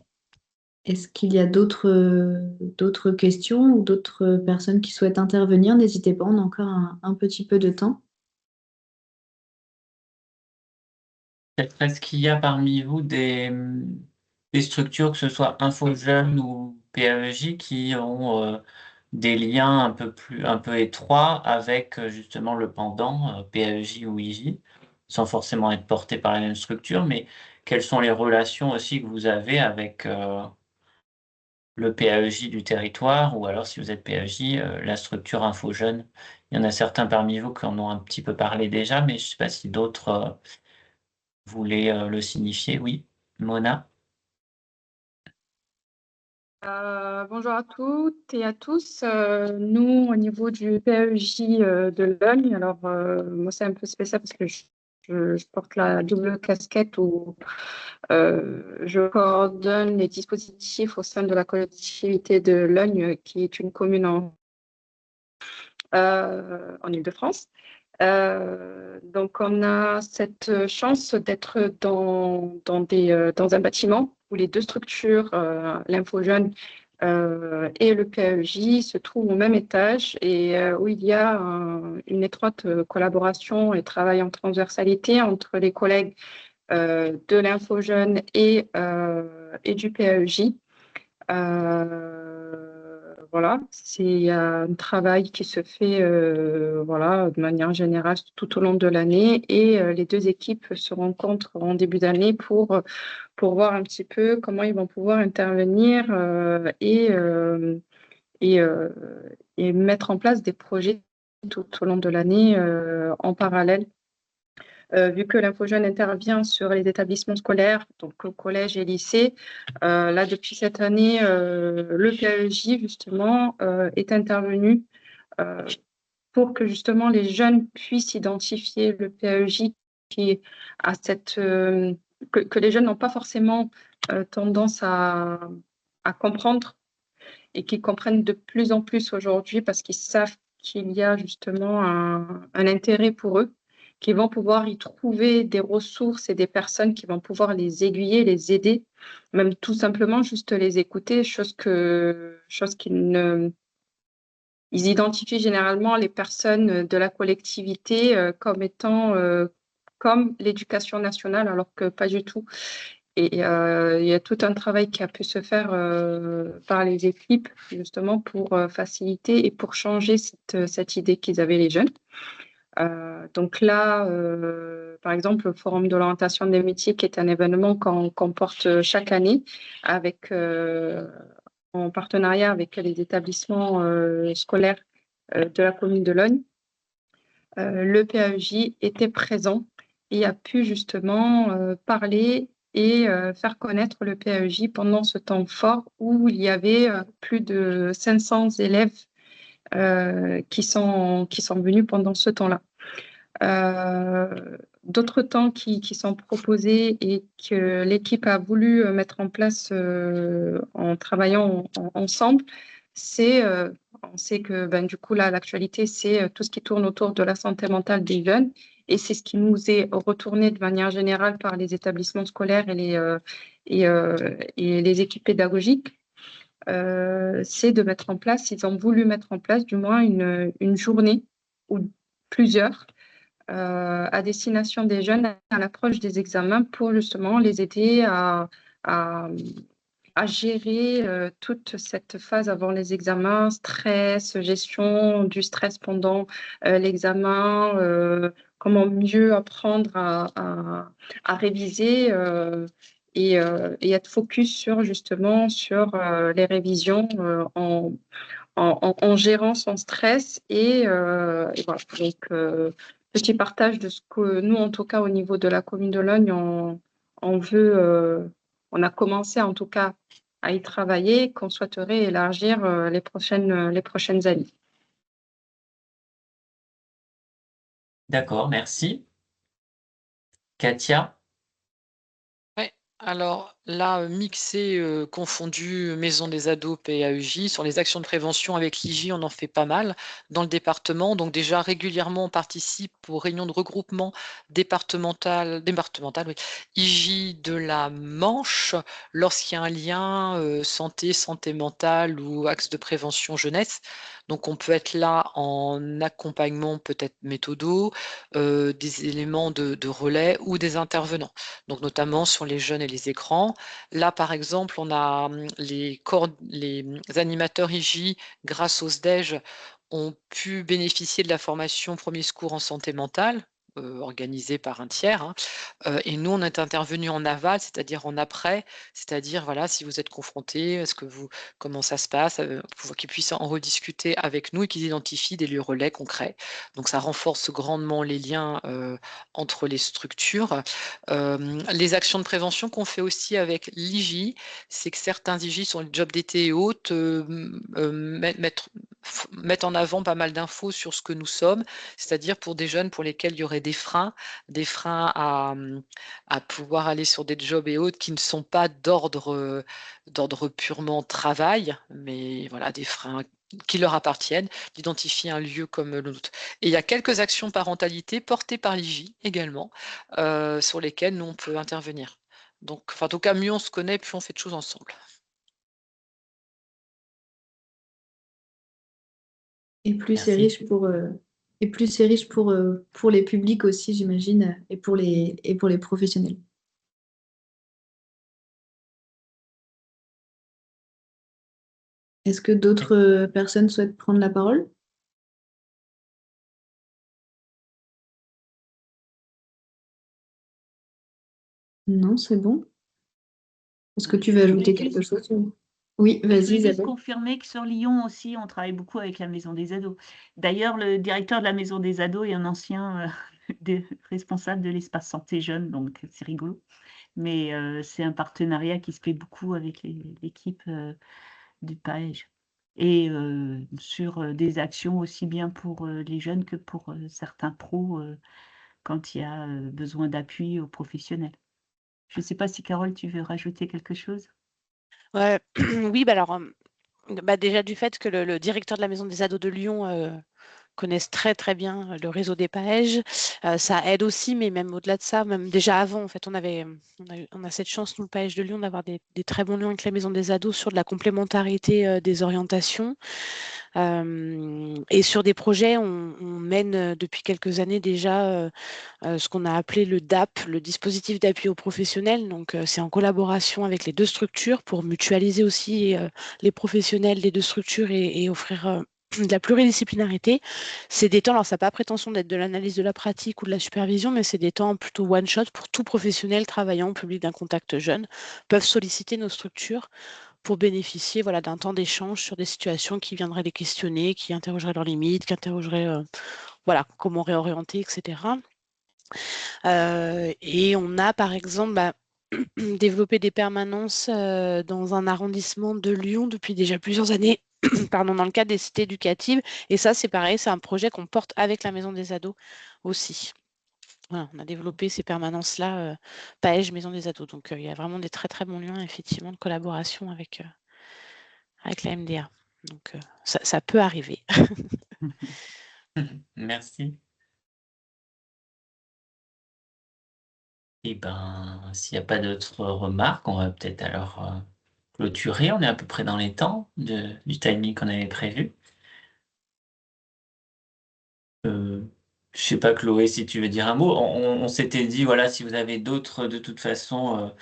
S1: Est-ce qu'il y a d'autres questions ou d'autres personnes qui souhaitent intervenir? N'hésitez pas, on a encore un petit peu de temps.
S2: Est-ce qu'il y a parmi vous des structures, que ce soit InfoJeunes ou PAEJ, qui ont des liens un peu étroits avec justement le pendant PAEJ ou IJ, sans forcément être portés par la même structure, mais quelles sont les relations aussi que vous avez avec le PAEJ du territoire, ou alors si vous êtes PAEJ, la structure InfoJeunes? Il y en a certains parmi vous qui en ont un petit peu parlé déjà, mais je ne sais pas si d'autres voulaient le signifier. Oui, Mona?
S9: Bonjour à toutes et à tous. Nous, au niveau du PEJ de Logne, alors moi c'est un peu spécial parce que je porte la double casquette où je coordonne les dispositifs au sein de la collectivité de Logne, qui est une commune en Île-de-France. Donc, on a cette chance d'être dans un bâtiment où les deux structures, l'Infojeune et le PAEJ, se trouvent au même étage et où il y a une étroite collaboration et travail en transversalité entre les collègues de l'Infojeune et du PAEJ. Voilà, c'est un travail qui se fait voilà, de manière générale tout au long de l'année et les deux équipes se rencontrent en début d'année pour voir un petit peu comment ils vont pouvoir intervenir et mettre en place des projets tout au long de l'année en parallèle. Vu que l'Infojeune intervient sur les établissements scolaires, donc au collège et lycée, là, depuis cette année, le PAEJ, justement, est intervenu pour que, justement, les jeunes puissent identifier le PAEJ qui a que les jeunes n'ont pas forcément tendance à comprendre et qui comprennent de plus en plus aujourd'hui parce qu'ils savent qu'il y a justement un intérêt pour eux, qui vont pouvoir y trouver des ressources et des personnes qui vont pouvoir les aiguiller, les aider, même tout simplement juste les écouter, chose qu'ils ne... Ils identifient généralement les personnes de la collectivité comme étant comme l'éducation nationale, alors que pas du tout. Et il y a tout un travail qui a pu se faire par les équipes, justement, pour faciliter et pour changer cette idée qu'ils avaient les jeunes. Donc là, par exemple, le Forum de l'orientation des métiers, qui est un événement qu'on porte chaque année en partenariat avec les établissements scolaires de la commune de Logne. Le PAEJ était présent et a pu justement parler et faire connaître le PAEJ pendant ce temps fort où il y avait plus de 500 élèves qui sont venus pendant ce temps-là. D'autres temps qui sont proposés et que l'équipe a voulu mettre en place en travaillant ensemble, on sait que du coup, là, l'actualité, c'est tout ce qui tourne autour de la santé mentale des jeunes. Et c'est ce qui nous est retourné de manière générale par les établissements scolaires et les équipes pédagogiques. C'est de mettre en place, ils ont voulu mettre en place du moins une journée ou plusieurs à destination des jeunes à l'approche des examens pour justement les aider à gérer toute cette phase avant les examens, stress, gestion du stress pendant l'examen, comment mieux apprendre à réviser et être focus sur justement sur les révisions en gérant son stress et voilà. Donc, petit partage de ce que nous, en tout cas, au niveau de la commune de Logne, on veut, on a commencé en tout cas à y travailler, qu'on souhaiterait élargir les prochaines années.
S2: D'accord, merci. Katia?
S8: Ouais, alors là, mixé, confondu, maison des ados, PAEJ, sur les actions de prévention avec l'IJ, on en fait pas mal dans le département. Donc déjà, régulièrement, on participe aux réunions de regroupement départemental, oui, IJ de la Manche, lorsqu'il y a un lien santé mentale ou axe de prévention jeunesse. Donc on peut être là en accompagnement peut-être méthodo, des éléments de relais ou des intervenants. Donc notamment sur les jeunes et les écrans. Là, par exemple, on a les animateurs IJ, grâce au SDEJ, ont pu bénéficier de la formation Premier secours en santé mentale, organisée par un tiers. Hein. Et nous, on est intervenu en aval, c'est-à-dire en après, c'est-à-dire, voilà, si vous êtes confronté, comment ça se passe, pour qu'ils puissent en rediscuter avec nous et qu'ils identifient des lieux relais concrets. Donc, ça renforce grandement les liens entre les structures. Les actions de prévention qu'on fait aussi avec l'IJ, c'est que certains IJ sur le job d'été et autres mettent en avant pas mal d'infos sur ce que nous sommes, c'est-à-dire pour des jeunes pour lesquels il y aurait des freins à pouvoir aller sur des jobs et autres qui ne sont pas d'ordre purement travail, mais voilà, des freins qui leur appartiennent, d'identifier un lieu comme le nôtre. Et il y a quelques actions parentalité portées par l'IJ également, sur lesquelles nous, on peut intervenir. Donc, en tout cas, mieux on se connaît, plus on fait de choses ensemble.
S1: Et plus c'est
S2: Merci.
S1: riche pour les publics aussi, j'imagine, et pour les professionnels. Est-ce que d'autres personnes souhaitent prendre la parole? Non, c'est bon. Est-ce que tu veux ajouter quelque chose? Oui,
S3: Je
S1: vas-y,
S3: voulais juste
S1: Isabelle.
S3: confirmer que sur Lyon aussi, on travaille beaucoup avec la Maison des ados. D'ailleurs, le directeur de la Maison des ados est un ancien responsable de l'espace santé jeune, donc c'est rigolo. Mais c'est un partenariat qui se fait beaucoup avec l'équipe du PAEJ. Et sur des actions aussi bien pour les jeunes que pour certains pros quand il y a besoin d'appui aux professionnels. Je ne sais pas si Carole, tu veux rajouter quelque chose?
S4: Ouais, oui, alors déjà du fait que le directeur de la Maison des ados de Lyon connaissent très très bien le réseau des PAEJ, ça aide aussi, mais même au-delà de ça, même déjà avant, en fait, on a cette chance, nous, le PAEJ de Lyon, d'avoir des très bons liens avec la Maison des ados sur de la complémentarité des orientations. Et sur des projets, on mène depuis quelques années déjà ce qu'on a appelé le DAP, le dispositif d'appui aux professionnels. Donc, c'est en collaboration avec les deux structures pour mutualiser aussi les professionnels des deux structures et offrir de la pluridisciplinarité. C'est des temps, alors ça n'a pas prétention d'être de l'analyse de la pratique ou de la supervision, mais c'est des temps plutôt one-shot pour tout professionnel travaillant au public d'un contact jeune, peuvent solliciter nos structures pour bénéficier d'un temps d'échange sur des situations qui viendraient les questionner, qui interrogeraient leurs limites, qui interrogeraient comment réorienter, etc. Et on a par exemple développé des permanences dans un arrondissement de Lyon depuis déjà plusieurs années pardon, dans le cadre des cités éducatives. Et ça, c'est pareil, c'est un projet qu'on porte avec la Maison des Ados aussi. Voilà, on a développé ces permanences-là, PAEJ, Maison des Ados. Donc, il y a vraiment des très, très bons liens, effectivement, de collaboration avec la MDA. Donc, ça peut arriver.
S2: Merci. Et ben, s'il n'y a pas d'autres remarques, on va peut-être alors clôturer. On est à peu près dans les temps du timing qu'on avait prévu. Je sais pas, Chloé, si tu veux dire un mot. On s'était dit, voilà, si vous avez d'autres, de toute façon,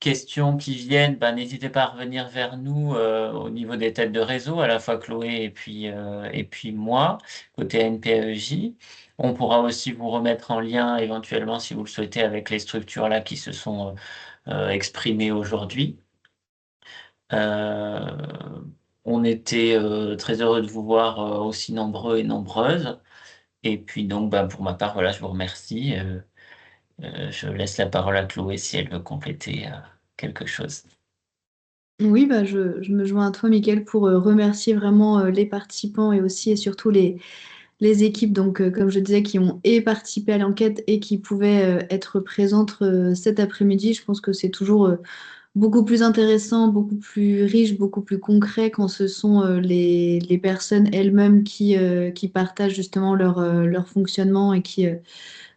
S2: questions qui viennent, ben, n'hésitez pas à revenir vers nous au niveau des têtes de réseau, à la fois Chloé et puis moi, côté NPAEJ. On pourra aussi vous remettre en lien éventuellement, si vous le souhaitez, avec les structures là qui se sont exprimées aujourd'hui. On était très heureux de vous voir aussi nombreux et nombreuses. Et puis donc, bah, pour ma part, voilà, je vous remercie. Je laisse la parole à Chloé si elle veut compléter quelque chose.
S1: Oui, bah, je me joins à toi, Mickaël, pour remercier vraiment les participants et aussi et surtout les équipes, donc comme je disais, qui ont participé à l'enquête et qui pouvaient être présentes cet après-midi. Je pense que c'est toujours beaucoup plus intéressant, beaucoup plus riche, beaucoup plus concret quand ce sont les personnes elles-mêmes qui partagent justement leur fonctionnement et qui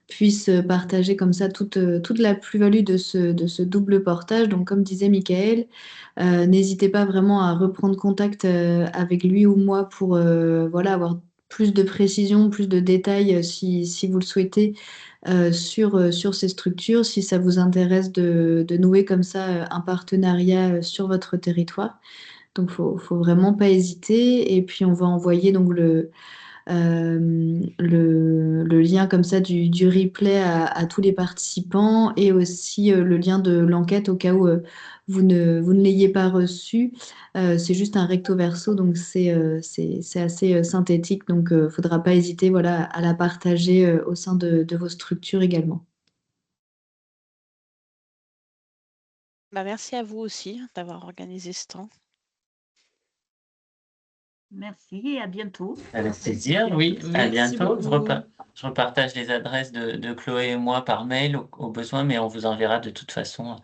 S1: puissent partager comme ça toute la plus-value de ce double portage. Donc, comme disait Michael, n'hésitez pas vraiment à reprendre contact avec lui ou moi pour voilà, avoir plus de précision, plus de détails si vous le souhaitez sur ces structures, si ça vous intéresse de nouer comme ça un partenariat sur votre territoire. Donc, faut vraiment pas hésiter. Et puis, on va envoyer donc le lien comme ça du replay à tous les participants et aussi le lien de l'enquête au cas où vous ne l'ayez pas reçu. C'est juste un recto verso, donc c'est assez synthétique, donc il ne faudra pas hésiter voilà, à la partager au sein de vos structures également.
S4: Bah, merci à vous aussi d'avoir organisé ce temps.
S3: Merci et à bientôt.
S2: Avec plaisir, oui, à
S7: Merci
S2: bientôt.
S7: beaucoup.
S2: Je repartage les adresses de Chloé et moi par mail au besoin, mais on vous enverra de toute façon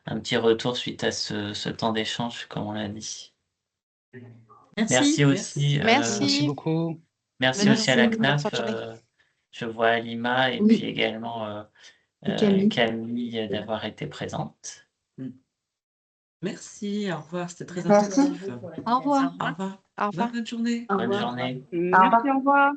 S2: un petit retour suite à ce temps d'échange, comme on l'a dit. Merci aussi.
S4: Merci.
S10: Merci beaucoup.
S2: Merci
S4: Bonne
S2: aussi à la
S4: journée. Bonne
S2: CNAF.
S4: fin de journée.
S2: Je vois Alima et
S1: Oui.
S2: puis également
S1: Et Camille.
S2: Camille d'avoir été présente.
S7: Merci, au revoir, c'était très
S5: Merci.
S7: instructif.
S6: Au revoir.
S7: Au revoir.
S4: Au revoir.
S7: Bonne journée.
S1: Au
S2: Bonne
S1: revoir.
S2: journée.
S9: Merci, au revoir.